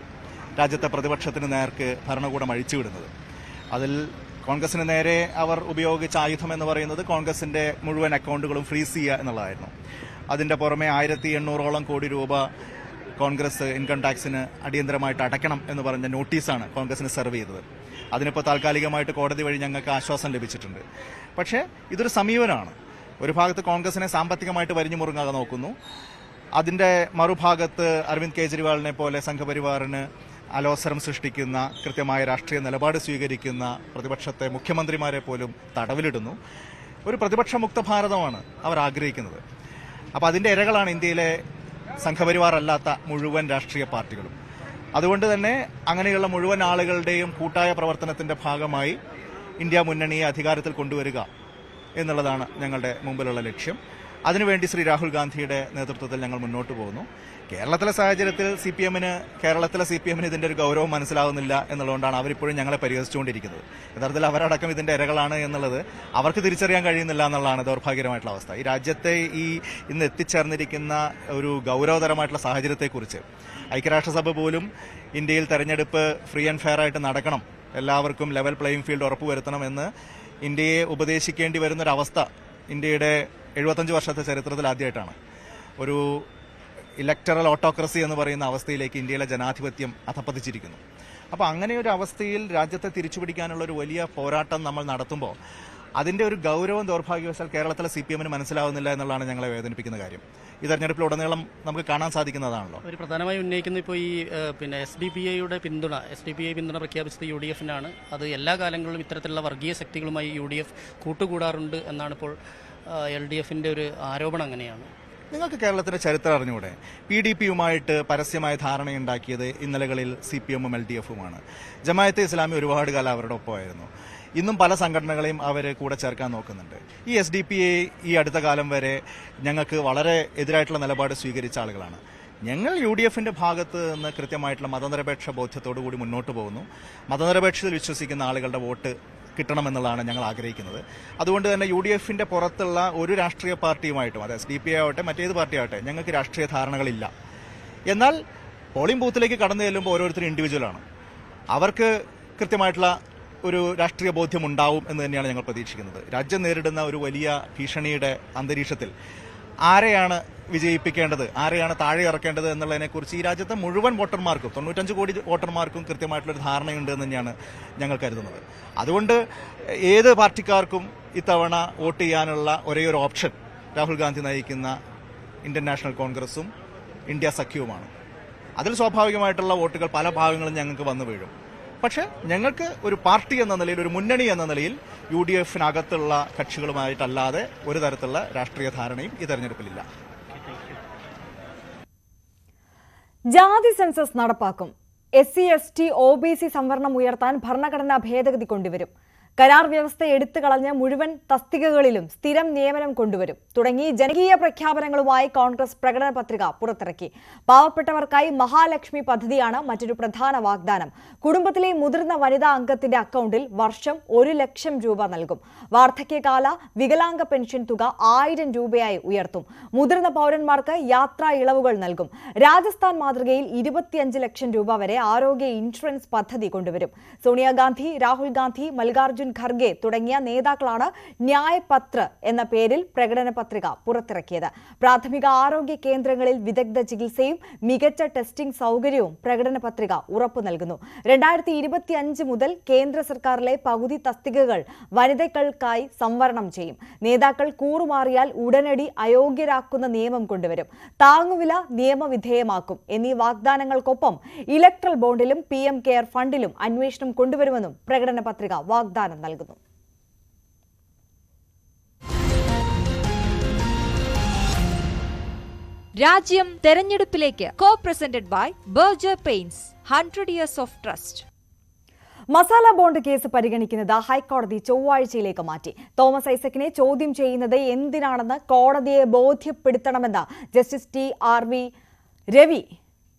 രാജ്യത്തെ പ്രതിപക്ഷത്തിന് നേർക്ക് ഭരണകൂടം അഴിച്ചുവിടുന്നത്. അതിൽ കോൺഗ്രസിന് നേരെ അവർ ഉപയോഗിച്ച ആയുധം എന്ന് പറയുന്നത് കോൺഗ്രസിന്റെ മുഴുവൻ അക്കൗണ്ടുകളും ഫ്രീസ് ചെയ്യുക എന്നുള്ളതായിരുന്നു. അതിന്റെ പുറമെ 1800 കോടി രൂപ കോൺഗ്രസ് ഇൻകം ടാക്സിന് അടിയന്തരമായിട്ട് അടയ്ക്കണം എന്ന് പറഞ്ഞ നോട്ടീസാണ് കോൺഗ്രസിന് സെർവ് ചെയ്തത്. അതിനിപ്പോൾ താൽക്കാലികമായിട്ട് കോടതി വഴി ഞങ്ങൾക്ക് ആശ്വാസം ലഭിച്ചിട്ടുണ്ട്. പക്ഷേ ഇതൊരു സമീപനമാണ്. ഒരു ഭാഗത്ത് കോൺഗ്രസിനെ സാമ്പത്തികമായിട്ട് വരിഞ്ഞു മുറുങ്ങാതെ നോക്കുന്നു, അതിന്റെ മറുഭാഗത്ത് അരവിന്ദ് കെജ്രിവാളിനെ പോലെ സംഘപരിവാറിന് അലോസരം സൃഷ്ടിക്കുന്ന, കൃത്യമായ രാഷ്ട്രീയ നിലപാട് സ്വീകരിക്കുന്ന പ്രതിപക്ഷത്തെ മുഖ്യമന്ത്രിമാരെ പോലും തടവിലിടുന്നു. ഒരു പ്രതിപക്ഷമുക്ത ഭാരതമാണ് അവർ ആഗ്രഹിക്കുന്നത്. അപ്പോൾ അതിന്റെ ഇരകളാണ് ഇന്ത്യയിലെ സംഘപരിവാർ അല്ലാത്ത മുഴുവൻ രാഷ്ട്രീയ പാർട്ടികളും. അതുകൊണ്ട് തന്നെ അങ്ങനെയുള്ള മുഴുവൻ ആളുകളുടെയും കൂട്ടായ പ്രവർത്തനത്തിന്റെ ഭാഗമായി ഇന്ത്യ മുന്നണിയെ അധികാരത്തിൽ കൊണ്ടുവരിക എന്നുള്ളതാണ് ഞങ്ങളുടെ മുമ്പിലുള്ള ലക്ഷ്യം. അതിനുവേണ്ടി ശ്രീ രാഹുൽ ഗാന്ധിയുടെ നേതൃത്വത്തിൽ ഞങ്ങൾ മുന്നോട്ട് പോകുന്നു. കേരളത്തിലെ സാഹചര്യത്തിൽ കേരളത്തിലെ സി പി എമ്മിന് ഇതിന്റെ ഒരു ഗൗരവം മനസ്സിലാവുന്നില്ല എന്നുള്ളതുകൊണ്ടാണ് അവരിപ്പോഴും ഞങ്ങളെ പരിഹസിച്ചുകൊണ്ടിരിക്കുന്നത്. യഥാർത്ഥത്തിൽ അവരടക്കം ഇതിന്റെ ഇരകളാണ് എന്നുള്ളത് അവർക്ക് തിരിച്ചറിയാൻ കഴിയുന്നില്ല എന്നുള്ളതാണ് ദൗർഭാഗ്യകരമായിട്ടുള്ള അവസ്ഥ. ഈ രാജ്യത്തെ ഇന്ന് എത്തിച്ചേർന്നിരിക്കുന്ന ഒരു ഗൗരവതരമായിട്ടുള്ള സാഹചര്യത്തെക്കുറിച്ച് ഐക്യരാഷ്ട്രസഭ പോലും ഇന്ത്യയിൽ തെരഞ്ഞെടുപ്പ് ഫ്രീ ആൻഡ് ഫെയർ ആയിട്ട് നടക്കണം, എല്ലാവർക്കും ലെവൽ പ്ലേയിങ് ഫീൽഡ് ഉറപ്പുവരുത്തണം എന്ന് ഇന്ത്യയെ ഉപദേശിക്കേണ്ടി വരുന്നൊരവസ്ഥ ഇന്ത്യയുടെ 75 വർഷത്തെ ചരിത്രത്തിൽ ആദ്യമായിട്ടാണ്. ഒരു ഇലക്ടറൽ ഓട്ടോക്രസി എന്ന് പറയുന്ന അവസ്ഥയിലേക്ക് ഇന്ത്യയിലെ ജനാധിപത്യം അധപ്പതിച്ചിരിക്കുന്നു. അപ്പോൾ അങ്ങനെ ഒരു അവസ്ഥയിൽ രാജ്യത്തെ തിരിച്ചുപിടിക്കാനുള്ള ഒരു വലിയ പോരാട്ടം നമ്മൾ നടത്തുമ്പോൾ അതിന്റെ ഒരു ഗൗരവം ദൗർഭാഗ്യവശാൽ കേരളത്തിലെ CPMന് മനസ്സിലാവുന്നില്ല എന്നുള്ളതാണ് ഞങ്ങളെ വേദനിപ്പിക്കുന്ന കാര്യം. ഈ തെരഞ്ഞെടുപ്പിലുടനീളം നമുക്ക് കാണാൻ സാധിക്കുന്നതാണല്ലോ. ഒരു പ്രധാനമായി ഉന്നയിക്കുന്ന ഇപ്പോൾ ഈ SDPIയുടെ പിന്തുണ പ്രഖ്യാപിച്ചത് UDFനാണ്. അത് എല്ലാ കാലങ്ങളിലും ഇത്തരത്തിലുള്ള വർഗീയ ശക്തികളുമായി UDF കൂട്ടുകൂടാറുണ്ട് എന്നാണ് ഇപ്പോൾ LDFന്റെ ഒരു ആരോപണം. അങ്ങനെയാണ്. നിങ്ങൾക്ക് കേരളത്തിന്റെ ചരിത്രം അറിഞ്ഞുകൂടെ? PDPയുമായിട്ട് പരസ്യമായ ധാരണയുണ്ടാക്കിയത് ഇന്നലകളിൽ CPMഉം LDFുമാണ്. ജമാഅത്തെ ഇസ്ലാമി ഒരുപാട് കാലം അവരുടെ ഒപ്പമായിരുന്നു. ഇന്നും പല സംഘടനകളെയും അവർ കൂടെ ചേർക്കാൻ നോക്കുന്നുണ്ട്. ഈ SDPI ഈ അടുത്ത കാലം വരെ ഞങ്ങൾക്ക് വളരെ എതിരായിട്ടുള്ള നിലപാട് സ്വീകരിച്ച ആളുകളാണ്. ഞങ്ങൾ UDFന്റെ ഭാഗത്ത് നിന്ന് കൃത്യമായിട്ടുള്ള മതനിരപേക്ഷ ബോധ്യത്തോടു കൂടി മുന്നോട്ട് പോകുന്നു. മതനിരപേക്ഷതയിൽ വിശ്വസിക്കുന്ന ആളുകളുടെ വോട്ട് കിട്ടണമെന്നുള്ളതാണ് ഞങ്ങൾ ആഗ്രഹിക്കുന്നത്. അതുകൊണ്ട് തന്നെ UDFന്റെ പുറത്തുള്ള ഒരു രാഷ്ട്രീയ പാർട്ടിയുമായിട്ടും, അത് SDPI ആവട്ടെ മറ്റേത് പാർട്ടി ആവട്ടെ, ഞങ്ങൾക്ക് രാഷ്ട്രീയ ധാരണകളില്ല. എന്നാൽ പോളിംഗ് ബൂത്തിലേക്ക് കടന്നു ചെല്ലുമ്പോൾ ഓരോരുത്തരും ഇൻഡിവിജ്വലാണ്. അവർക്ക് കൃത്യമായിട്ടുള്ള ഒരു രാഷ്ട്രീയ ബോധ്യം ഉണ്ടാവും എന്ന് തന്നെയാണ് ഞങ്ങൾ പ്രതീക്ഷിക്കുന്നത്. രാജ്യം നേരിടുന്ന ഒരു വലിയ ഭീഷണിയുടെ അന്തരീക്ഷത്തിൽ ആരെയാണ് വിജയിപ്പിക്കേണ്ടത്, ആരെയാണ് താഴെ ഇറക്കേണ്ടത് എന്നുള്ളതിനെക്കുറിച്ച് ഈ രാജ്യത്തെ മുഴുവൻ വോട്ടർമാർക്കും 95 കോടി വോട്ടർമാർക്കും കൃത്യമായിട്ടുള്ളൊരു ധാരണയുണ്ട് എന്ന് തന്നെയാണ് ഞങ്ങൾ കരുതുന്നത്. അതുകൊണ്ട് ഏത് പാർട്ടിക്കാർക്കും ഇത്തവണ വോട്ട് ചെയ്യാനുള്ള ഒരേ ഒരു ഓപ്ഷൻ രാഹുൽ ഗാന്ധി നയിക്കുന്ന ഇന്ത്യൻ നാഷണൽ കോൺഗ്രസും ഇന്ത്യ സഖ്യവുമാണ്. അതിൽ സ്വാഭാവികമായിട്ടുള്ള വോട്ടുകൾ പല ഭാഗങ്ങളും ഞങ്ങൾക്ക് വന്നു വീഴും. പക്ഷേ ഞങ്ങൾക്ക് ഒരു പാർട്ടി എന്ന നിലയിൽ, ഒരു മുന്നണി എന്ന നിലയിൽ UDFനകത്തുള്ള കക്ഷികളുമായിട്ടല്ലാതെ ഒരു തരത്തിലുള്ള രാഷ്ട്രീയ ധാരണയും ഈ തെരഞ്ഞെടുപ്പിലില്ല. ജാതി സെൻസസ് നടപ്പാക്കും. SC/ST OBC സംവരണം ഉയർത്താൻ ഭരണഘടനാ ഭേദഗതി കൊണ്ടുവരും. കരാർ വ്യവസ്ഥ എടുത്തുകളഞ്ഞ് മുഴുവൻ തസ്തികകളിലും സ്ഥിരം നിയമനം കൊണ്ടുവരും തുടങ്ങി ജനകീയ പ്രഖ്യാപനങ്ങളുമായി കോൺഗ്രസ് പ്രകടന പത്രിക പുറത്തിറക്കി. പാവപ്പെട്ടവർക്കായി മഹാലക്ഷ്മി പദ്ധതിയാണ് മറ്റൊരു പ്രധാന വാഗ്ദാനം. കുടുംബത്തിലെ മുതിർന്ന വനിതാ അംഗത്തിന്റെ അക്കൗണ്ടിൽ വർഷം 1 ലക്ഷം രൂപ നൽകും. വാർദ്ധക്യകാല വികലാംഗ പെൻഷൻ തുക 1000 രൂപയായി ഉയർത്തും. മുതിർന്ന പൗരന്മാർക്ക് യാത്രാ ഇളവുകൾ നൽകും. രാജസ്ഥാൻ മാതൃകയിൽ 25 ലക്ഷം രൂപ വരെ ആരോഗ്യ ഇൻഷുറൻസ് പദ്ധതി കൊണ്ടുവരും. സോണിയാഗാന്ധി, രാഹുൽ ഗാന്ധി, മല്ലികാർജ്ജുൻ മല്ലികാർജ്ജുൻ ഖർഗെ തുടങ്ങിയ നേതാക്കളാണ് ന്യായ് പത്ര എന്ന പേരിൽ പ്രകടന പത്രിക പുറത്തിറക്കിയത്. പ്രാഥമിക ആരോഗ്യ കേന്ദ്രങ്ങളിൽ വിദഗ്ധ ചികിത്സയും മികച്ച ടെസ്റ്റിംഗ് സൗകര്യവും പ്രകടന പത്രിക ഉറപ്പു നൽകുന്നു. 2025 മുതൽ കേന്ദ്ര സർക്കാരിലെ പകുതി തസ്തികകൾ വനിതകൾക്കായി സംവരണം ചെയ്യും. നേതാക്കൾ കൂറുമാറിയാൽ ഉടനടി അയോഗ്യരാക്കുന്ന നിയമം കൊണ്ടുവരും. താങ്ങുവില നിയമവിധേയമാക്കും എന്നീ വാഗ്ദാനങ്ങൾക്കൊപ്പം ഇലക്ട്രൽ ബോണ്ടിലും PM കെയർ ഫണ്ടിലും അന്വേഷണം കൊണ്ടുവരുമെന്നും പ്രകടന പത്രിക വാഗ്ദാനം നൽകുന്നു. രാജ്യം തെരഞ്ഞെടുപ്പിലേക്ക്. Co presented by Berger paints 100 years of trust. Masala bond case പരിഗണിക്കുന്നത് ഹൈക്കോടതി ചൊവ്വാഴ്ചയിലേക്ക് മാറ്റി. തോമസ് ഐസക്കിനെ ചോദ്യം ചെയ്യുന്നത് എന്തിനാണെന്ന് കോടതിയെ ബോധ്യപ്പെടുത്തണമെന്ന് ജസ്റ്റിസ് TRV രവി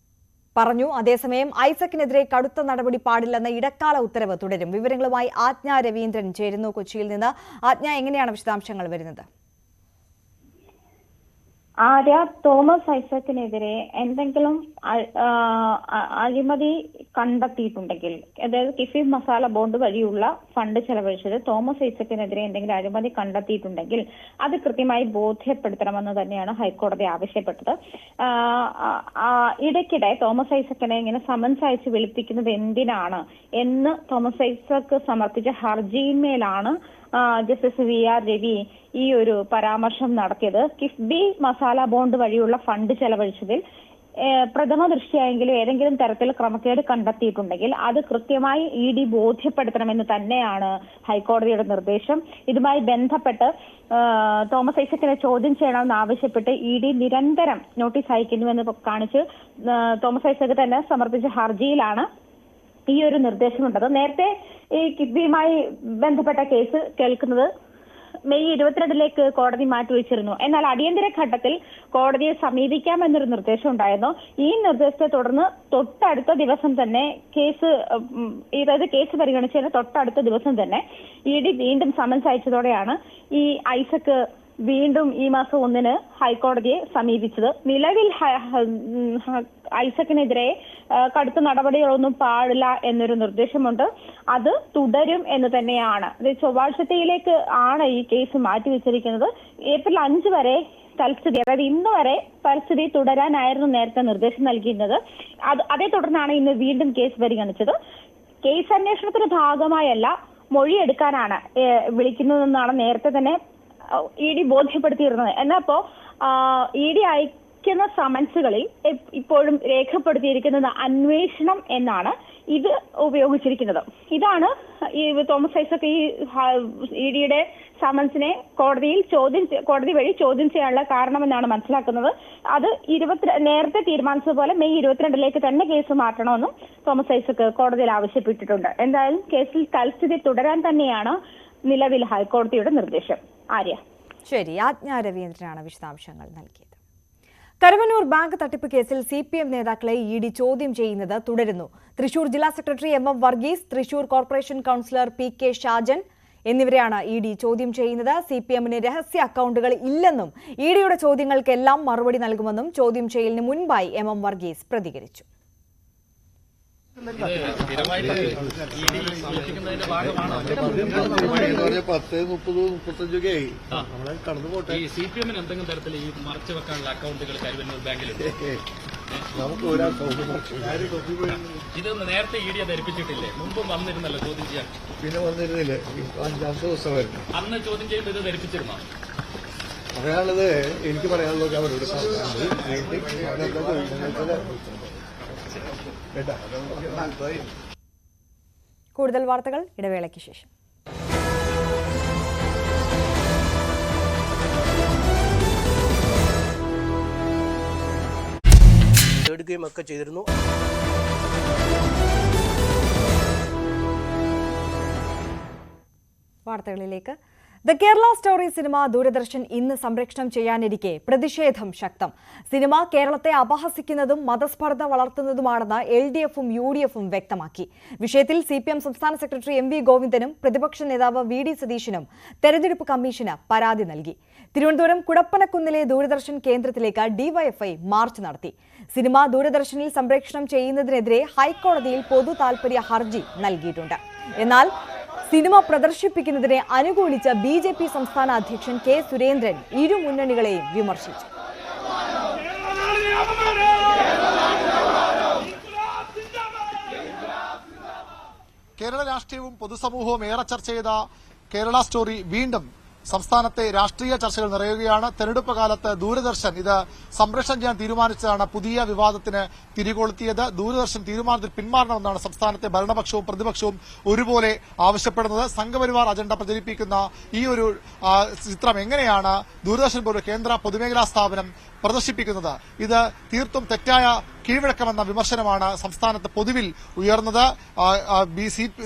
പറഞ്ഞു. അതേസമയം ഐസക്കിനെതിരെ കടുത്ത നടപടി പാടില്ലെന്ന ഇടക്കാല ഉത്തരവ് തുടരും. വിവരങ്ങളുമായി ആജ്ഞ രവീന്ദ്രൻ ചേരുന്നു കൊച്ചിയിൽ നിന്ന്. ആജ്ഞ, എങ്ങനെയാണ് വിശദാംശങ്ങൾ വരുന്നത്? ആര്യ, തോമസ് ഐസക്കിനെതിരെ എന്തെങ്കിലും അഴിമതി കണ്ടെത്തിയിട്ടുണ്ടെങ്കിൽ, അതായത് കിഫി മസാല ബോണ്ട് വഴിയുള്ള ഫണ്ട് ചെലവഴിച്ചത് തോമസ് ഐസക്കിനെതിരെ എന്തെങ്കിലും അഴിമതി കണ്ടെത്തിയിട്ടുണ്ടെങ്കിൽ അത് കൃത്യമായി ബോധ്യപ്പെടുത്തണമെന്ന് തന്നെയാണ് ഹൈക്കോടതി ആവശ്യപ്പെട്ടത്. ഇടയ്ക്കിടെ തോമസ് ഐസക്കിനെ ഇങ്ങനെ സമൻസ് അയച്ച് വിളിപ്പിക്കുന്നത് എന്തിനാണ് എന്ന് തോമസ് ഐസക്ക് സമർപ്പിച്ച ഹർജിയിന്മേലാണ് ജസ്റ്റിസ് VR രവി ഈ ഒരു പരാമർശം നടത്തിയത്. കിഫ്ബി മസാല ബോണ്ട് വഴിയുള്ള ഫണ്ട് ചെലവഴിച്ചതിൽ പ്രഥമ ദൃഷ്ടിയായെങ്കിലും ഏതെങ്കിലും തരത്തിൽ ക്രമക്കേട് കണ്ടെത്തിയിട്ടുണ്ടെങ്കിൽ അത് കൃത്യമായി ED ബോധ്യപ്പെടുത്തണമെന്ന് തന്നെയാണ് ഹൈക്കോടതിയുടെ നിർദ്ദേശം. ഇതുമായി ബന്ധപ്പെട്ട് തോമസ് ഐസക്കിനെ ചോദ്യം ചെയ്യണമെന്ന് ആവശ്യപ്പെട്ട് ED നിരന്തരം നോട്ടീസ് അയക്കുന്നുവെന്ന് കാണിച്ച് തോമസ് ഐസക്ക് തന്നെ സമർപ്പിച്ച ഹർജിയിലാണ് ഈ ഒരു നിർദ്ദേശമുണ്ടത്. നേരത്തെ ഈ കിഫ്ബിയുമായി ബന്ധപ്പെട്ട കേസ് കേൾക്കുന്നത് മെയ് 22 കോടതി മാറ്റിവെച്ചിരുന്നു. എന്നാൽ അടിയന്തര ഘട്ടത്തിൽ കോടതിയെ സമീപിക്കാമെന്നൊരു നിർദ്ദേശം ഉണ്ടായിരുന്നു. ഈ നിർദ്ദേശത്തെ തുടർന്ന് തൊട്ടടുത്ത ദിവസം തന്നെ കേസ് പരിഗണിച്ചതിന് തൊട്ടടുത്ത ദിവസം തന്നെ ED വീണ്ടും സമൻസ് അയച്ചതോടെയാണ് ഈ ഐസക്ക് വീണ്ടും ഈ മാസം 1 ഹൈക്കോടതിയെ സമീപിച്ചത്. നിലവിൽ ഐസക്കിനെതിരെ കടുത്ത നടപടികളൊന്നും പാടില്ല എന്നൊരു നിർദ്ദേശമുണ്ട്. അത് തുടരും എന്ന് തന്നെയാണ്. ചൊവ്വാഴ്ചത്തേക്ക് ആണ് ഈ കേസ് മാറ്റിവെച്ചിരിക്കുന്നത്. ഏപ്രിൽ 5 വരെ തൽസ്ഥിതി, അതായത് ഇന്ന് വരെ തൽസ്ഥിതി തുടരാനായിരുന്നു നേരത്തെ നിർദ്ദേശം നൽകിയിരുന്നത്. അതേ തുടർന്നാണ് ഇന്ന് വീണ്ടും കേസ് പരിഗണിച്ചത്. കേസ് അന്വേഷണത്തിന്റെ ഭാഗമായല്ല, മൊഴിയെടുക്കാനാണ് വിളിക്കുന്നതെന്നാണ് നേരത്തെ തന്നെ ED ബോധ്യപ്പെടുത്തിയിരുന്നത്. എന്നപ്പോ ED അയക്കുന്ന സമൻസുകളിൽ ഇപ്പോഴും രേഖപ്പെടുത്തിയിരിക്കുന്നത് അന്വേഷണം എന്നാണ് ഇത് ഉപയോഗിച്ചിരിക്കുന്നത്. ഇതാണ് ഈ തോമസ് ഐസക്ക് ഈ EDയുടെ സമൻസിനെ കോടതി വഴി ചോദ്യം ചെയ്യാനുള്ള കാരണമെന്നാണ് മനസ്സിലാക്കുന്നത്. അത് നേരത്തെ തീരുമാനിച്ചതുപോലെ മെയ് 22 തന്നെ കേസ് മാറ്റണമെന്നും തോമസ് ഐസക്ക് കോടതിയിൽ ആവശ്യപ്പെട്ടിട്ടുണ്ട്. എന്തായാലും കേസിൽ തൽസ്ഥിതി തുടരാൻ തന്നെയാണ് നിലവിൽ ഹൈക്കോടതിയുടെ നിർദ്ദേശം. ആര്യ, ശരി. ആജ്ഞ രവീന്ദ്രനാണ് വിശദാംശങ്ങൾ നൽകിയത്. കരുവന്നൂർ ബാങ്ക് തട്ടിപ്പ് കേസിൽ CPM നേതാക്കളെ ED ചോദ്യം ചെയ്യുന്നത് തുടരുന്നു. തൃശൂർ ജില്ലാ secretary MM Varghese, Thrissur corporation councillor PK Shajan എന്നിവരെയാണ് ED ചോദ്യം ചെയ്യുന്നത്. CPMന് രഹസ്യ അക്കൌണ്ടുകൾ ഇല്ലെന്നും EDയുടെ ചോദ്യങ്ങൾക്കെല്ലാം മറുപടി നൽകുമെന്നും ചോദ്യം ചെയ്യലിന് മുൻപായി MM വർഗീസ് പ്രതികരിച്ചു. CPMന് എന്തെങ്കിലും തരത്തിൽ ഈ മറച്ചു വെക്കാനുള്ള അക്കൗണ്ടുകൾ കരുവന്നൂർ ബാങ്കിലുണ്ട്? ഇതൊന്ന് നേരത്തെ ED ധരിപ്പിച്ചിട്ടില്ലേ? മുമ്പ് വന്നിരുന്നല്ലോ ചോദ്യം ചെയ്യാൻ. പിന്നെ വന്നിരുന്നില്ലേ? 5-ാമത്തെ ദിവസമായിരുന്നു. അന്ന് ചോദ്യം ചെയ്യുമ്പോൾ ഇത് ധരിപ്പിച്ചിരുന്നോ? പറയാനുള്ളത് എനിക്ക് പറയാനുള്ളത് അവരോട് കൂടുതൽ വാർത്തകൾ ഇടവേളയ്ക്ക് ശേഷം. ഒക്കെ ചെയ്തിരുന്നു. വാർത്തകളിലേക്ക്. The Kerala story cinema Doordarshan ഇന്ന് സംപ്രേഷണം ചെയ്യാനിരിക്കെ പ്രതിഷേധം ശക്തം. സിനിമ കേരളത്തെ അപഹസിക്കുന്നതും മതസ്പർദ്ധ വളർത്തുന്നതുമാണെന്ന് LDFും UDFും വ്യക്തമാക്കി. വിഷയത്തിൽ CPM സംസ്ഥാന സെക്രട്ടറി MV ഗോവിന്ദനും പ്രതിപക്ഷ നേതാവ് VD സതീശനും തെരഞ്ഞെടുപ്പ് കമ്മീഷന് പരാതി നൽകി. തിരുവനന്തപുരം കുടപ്പനക്കുന്നിലെ ദൂരദർശൻ കേന്ദ്രത്തിലേക്ക് DYFI മാർച്ച് നടത്തി. സിനിമ ദൂരദർശനിൽ സംപ്രേഷണം ചെയ്യുന്നതിനെതിരെ ഹൈക്കോടതിയിൽ പൊതു താൽപര്യ ഹർജി നൽകിയിട്ടുണ്ട്. എന്നാൽ സിനിമ പ്രദർശിപ്പിക്കുന്നതിനെ അനുകൂലിച്ച BJP സംസ്ഥാന അധ്യക്ഷൻ കെ സുരേന്ദ്രൻ ഇരു മുന്നണികളെയും വിമർശിച്ചു. കേരള രാഷ്ട്രീയവും പൊതുസമൂഹവും ഏറെ ചർച്ച ചെയ്ത കേരള സ്റ്റോറി വീണ്ടും സംസ്ഥാനത്തെ രാഷ്ട്രീയ ചർച്ചകൾ നിറയുകയാണ്. തെരഞ്ഞെടുപ്പ് കാലത്ത് ദൂരദർശൻ ഇത് സംപ്രേഷണം ചെയ്യാൻ തീരുമാനിച്ചതാണ് പുതിയ വിവാദത്തിന് തിരികൊളുത്തിയത്. ദൂരദർശൻ തീരുമാനത്തിൽ പിന്മാറണമെന്നാണ് സംസ്ഥാനത്തെ ഭരണപക്ഷവും പ്രതിപക്ഷവും ഒരുപോലെ ആവശ്യപ്പെടുന്നത്. സംഘപരിവാർ അജണ്ട പ്രചരിപ്പിക്കുന്ന ഈ ഒരു ചിത്രം എങ്ങനെയാണ് ദൂരദർശൻ പോലുള്ള കേന്ദ്ര പൊതുമേഖലാ സ്ഥാപനം പ്രദർശിപ്പിക്കുന്നത്? ഇത് തീർത്തും തെറ്റായ കീഴ്വഴക്കമെന്ന വിമർശനമാണ് സംസ്ഥാനത്ത് പൊതുവിൽ ഉയർന്നത്.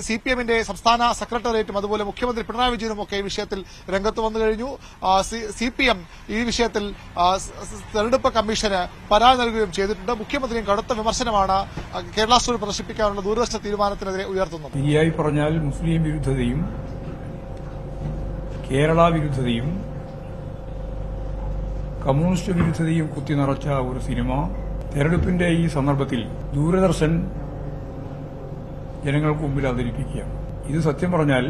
CPM-ന്റെ സംസ്ഥാന സെക്രട്ടേറിയറ്റും അതുപോലെ മുഖ്യമന്ത്രി പിണറായി വിജയനും ഒക്കെ ഈ വിഷയത്തിൽ രംഗത്ത് വന്നു കഴിഞ്ഞു. CPM ഈ വിഷയത്തിൽ തെരഞ്ഞെടുപ്പ് കമ്മീഷന് പരാതി നൽകുകയും ചെയ്തിട്ടുണ്ട്. മുഖ്യമന്ത്രിയും കടുത്ത വിമർശനമാണ് കേരള സ്റ്റോറി പ്രദർശിപ്പിക്കാനുള്ള ദൂരദർശന തീരുമാനത്തിനെതിരെ ഉയർത്തുന്നത്. ശരിയായി പറഞ്ഞാൽ മുസ്ലിം വിരുദ്ധതയും കേരള വിരുദ്ധതയും കമ്മ്യൂണിസ്റ്റ് വിരുദ്ധതയും കുത്തിനിറച്ച ഒരു സിനിമ തെരഞ്ഞെടുപ്പിന്റെ ഈ സന്ദർഭത്തിൽ ദൂരദർശൻ ജനങ്ങൾക്ക് മുമ്പിൽ അവതരിപ്പിക്കുക. ഇത് സത്യം പറഞ്ഞാൽ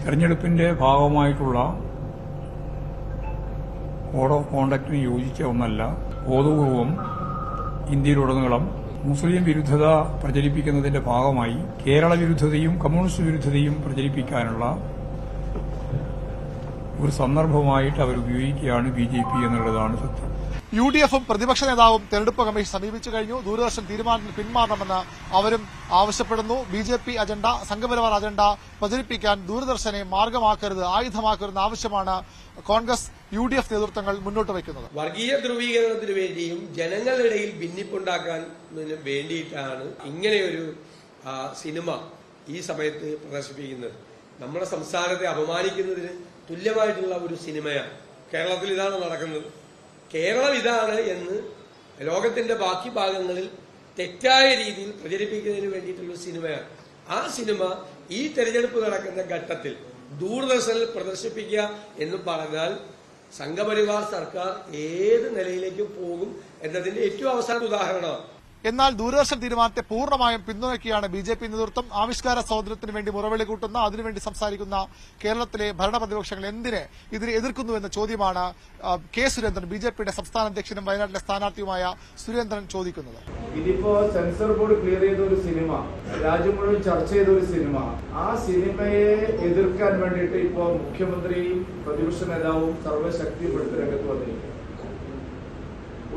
തെരഞ്ഞെടുപ്പിന്റെ ഭാഗമായിട്ടുള്ള കോഡ് ഓഫ് കോണ്ടക്റ്റിന് യോജിച്ച ഒന്നല്ല. ബോധപൂർവം ഇന്ത്യയിലുടനീളം മുസ്ലിം വിരുദ്ധത പ്രചരിപ്പിക്കുന്നതിന്റെ ഭാഗമായി കേരള വിരുദ്ധതയും കമ്മ്യൂണിസ്റ്റ് വിരുദ്ധതയും പ്രചരിപ്പിക്കാനുള്ള ഒരു സന്ദർഭമായിട്ട് അവർ ഉപയോഗിക്കുകയാണ് BJP എന്നുള്ളതാണ് സത്യം. UDF-ഉം പ്രതിപക്ഷ നേതാവും തെരഞ്ഞെടുപ്പ് കമ്മീഷൻ സമീപിച്ചു കഴിഞ്ഞു. ദൂരദർശൻ തീരുമാനത്തിൽ പിന്മാറണമെന്ന് അവരും ആവശ്യപ്പെടുന്നു. BJP അജണ്ട, സംഘപരിവാർ അജണ്ട പ്രചരിപ്പിക്കാൻ ദൂരദർശനെ മാർഗമാക്കരുത്, ആയുധമാക്കരുതെന്ന ആവശ്യമാണ് കോൺഗ്രസ് UDF നേതൃത്വങ്ങൾ മുന്നോട്ട് വയ്ക്കുന്നത്. വർഗീയ ധ്രുവീകരണത്തിന് വേണ്ടിയും ജനങ്ങളുടെ ഇടയിൽ ഭിന്നിപ്പുണ്ടാക്കാൻ വേണ്ടിയിട്ടാണ് ഇങ്ങനെയൊരു സിനിമ ഈ സമയത്ത് പ്രദർശിപ്പിക്കുന്നത്. നമ്മുടെ സംസ്ഥാനത്തെ അപമാനിക്കുന്നതിന് തുല്യമായിട്ടുള്ള ഒരു സിനിമയാണ്. കേരളത്തിൽ ഇതാണ് നടക്കുന്നത്. കേരളം ഇതാണ് എന്ന് ലോകത്തിന്റെ ബാക്കി ഭാഗങ്ങളിൽ തെറ്റായ രീതിയിൽ പ്രചരിപ്പിക്കുന്നതിന് വേണ്ടിയിട്ടുള്ള സിനിമയാണ്. ആ സിനിമ ഈ തെരഞ്ഞെടുപ്പ് നടക്കുന്ന ഘട്ടത്തിൽ ദൂരദർശനിൽ പ്രദർശിപ്പിക്കുക എന്ന് പറഞ്ഞാൽ സംഘപരിവാർ സർക്കാർ ഏത് നിലയിലേക്ക് പോകും എന്നതിന്റെ ഏറ്റവും അവസാന ഉദാഹരണമാണ്. എന്നാൽ ദൂരദർശൻ തീരുമാനത്തെ പൂർണ്ണമായും പിന്തുണയ്ക്കുകയാണ് BJP നേതൃത്വം. ആവിഷ്കാര സ്വാതന്ത്ര്യത്തിന് വേണ്ടി മുറവിളി കൂട്ടുന്ന, അതിനുവേണ്ടി സംസാരിക്കുന്ന കേരളത്തിലെ ഭരണപ്രതിപക്ഷങ്ങൾ എന്തിന് ഇതിനെ എതിർക്കുന്നു എന്ന ചോദ്യമാണ് കെ സുരേന്ദ്രൻ, BJP-യുടെ സംസ്ഥാന അധ്യക്ഷനും വയനാട്ടിലെ സ്ഥാനാർത്ഥിയുമായ സുരേന്ദ്രൻ ചോദിക്കുന്നത്. ഇതിപ്പോ സെൻസർ ബോർഡ് ക്ലിയർ ചെയ്ത ഒരു സിനിമ, രാജ്യം മുഴുവൻ ചർച്ച ചെയ്ത ഒരു സിനിമ, ആ സിനിമയെ എതിർക്കാൻ വേണ്ടിയിട്ട് ഇപ്പോ മുഖ്യമന്ത്രിയും പ്രതിപക്ഷ നേതാവും സർവ്വശക്തിപ്പെടുത്തി രംഗത്ത് വന്നിരിക്കുന്നു.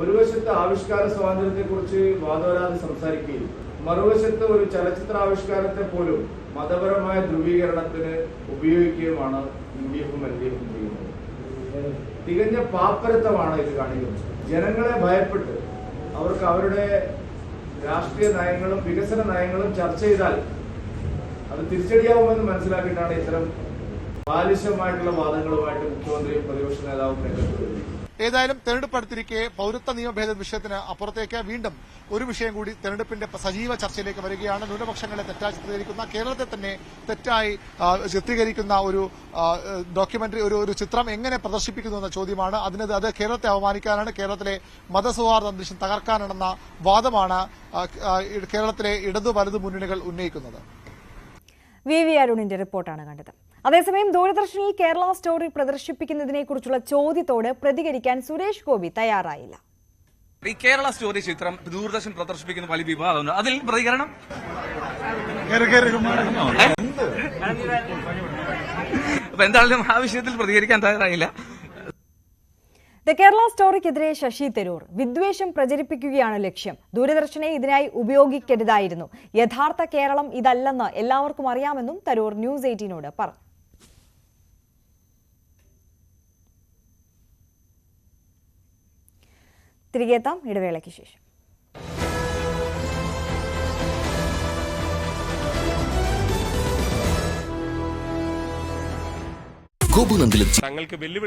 ഒരു വശത്ത് ആവിഷ്കാര സ്വാതന്ത്ര്യത്തെക്കുറിച്ച് വാദോരാതെ സംസാരിക്കുകയും മറുവശത്ത് ഒരു ചലച്ചിത്ര ആവിഷ്കാരത്തെ പോലും മതപരമായ ധ്രുവീകരണത്തിന് ഉപയോഗിക്കുകയുമാണ് UDF-ഉം LDF-ഉം ചെയ്യുന്നത്. തികഞ്ഞ പാപ്പരത്വമാണ് ഇത് കാണിക്കുന്നത്. ജനങ്ങളെ ഭയപ്പെട്ട് അവർക്ക് അവരുടെ രാഷ്ട്രീയ നയങ്ങളും വികസന നയങ്ങളും ചർച്ച ചെയ്താൽ അത് തിരിച്ചടിയാവുമെന്ന് മനസ്സിലാക്കിയിട്ടാണ് ഇത്തരം ബാലിശമായിട്ടുള്ള വാദങ്ങളുമായിട്ട് മുഖ്യമന്ത്രിയും പ്രതിപക്ഷ നേതാവും രംഗത്ത് വരുന്നത്. ഏതായാലും തെരഞ്ഞെടുപ്പ് അടുത്തിരിക്കെ പൌരത്വ നിയമഭേദ വിഷയത്തിന് അപ്പുറത്തേക്ക് വീണ്ടും ഒരു വിഷയം കൂടി തെരഞ്ഞെടുപ്പിന്റെ സജീവ ചർച്ചയിലേക്ക് വരികയാണ്. ന്യൂനപക്ഷങ്ങളെ തെറ്റായി ചിത്രീകരിക്കുന്ന, കേരളത്തെ തന്നെ തെറ്റായി ചിത്രീകരിക്കുന്ന ഒരു ഡോക്യുമെന്ററി, ഒരു ചിത്രം എങ്ങനെ പ്രദർശിപ്പിക്കുന്നു എന്ന ചോദ്യമാണ്. അത് കേരളത്തെ അവമാനിക്കാനാണ്, കേരളത്തിലെ മതസൗഹാർദ്ദ അന്തരീക്ഷം തകർക്കാനാണെന്ന വാദമാണ് കേരളത്തിലെ ഇടതു വലതു മുന്നണികൾ ഉന്നയിക്കുന്നത്. VV അരുണിന്റെ റിപ്പോർട്ടാണ് കണ്ടത്. അതേസമയം ദൂരദർശനിൽ കേരള സ്റ്റോറി പ്രദർശിപ്പിക്കുന്നതിനെക്കുറിച്ചുള്ള ചോദ്യത്തോട് പ്രതികരിക്കാൻ സുരേഷ് ഗോപി തയ്യാറായില്ല. ഈ കേരള സ്റ്റോറി ചിത്രം ദൂരദർശൻ പ്രദർശിപ്പിക്കുന്ന വലിയ വിവാദമുണ്ട്. അതിൽ പ്രതികരണം എന്തായാലും ആ വിഷയത്തിൽ പ്രതികരിക്കാൻ തയ്യാറായില്ല. ദ കേരള സ്റ്റോറിക്കെതിരെ ശശി തരൂർ വിദ്വേഷം പ്രചരിപ്പിക്കുകയാണ് ലക്ഷ്യം. ദൂരദർശനെ ഇതിനായി ഉപയോഗിക്കരുതായിരുന്നു. യഥാർത്ഥ കേരളം ഇതല്ലെന്ന് എല്ലാവർക്കും അറിയാമെന്നും തരൂർ ന്യൂസ് 18നോട് പറഞ്ഞു. തിരികെ എത്താം ഇടവേളയ്ക്ക് ശേഷം. തങ്ങൾക്ക് വെല്ലുവിളി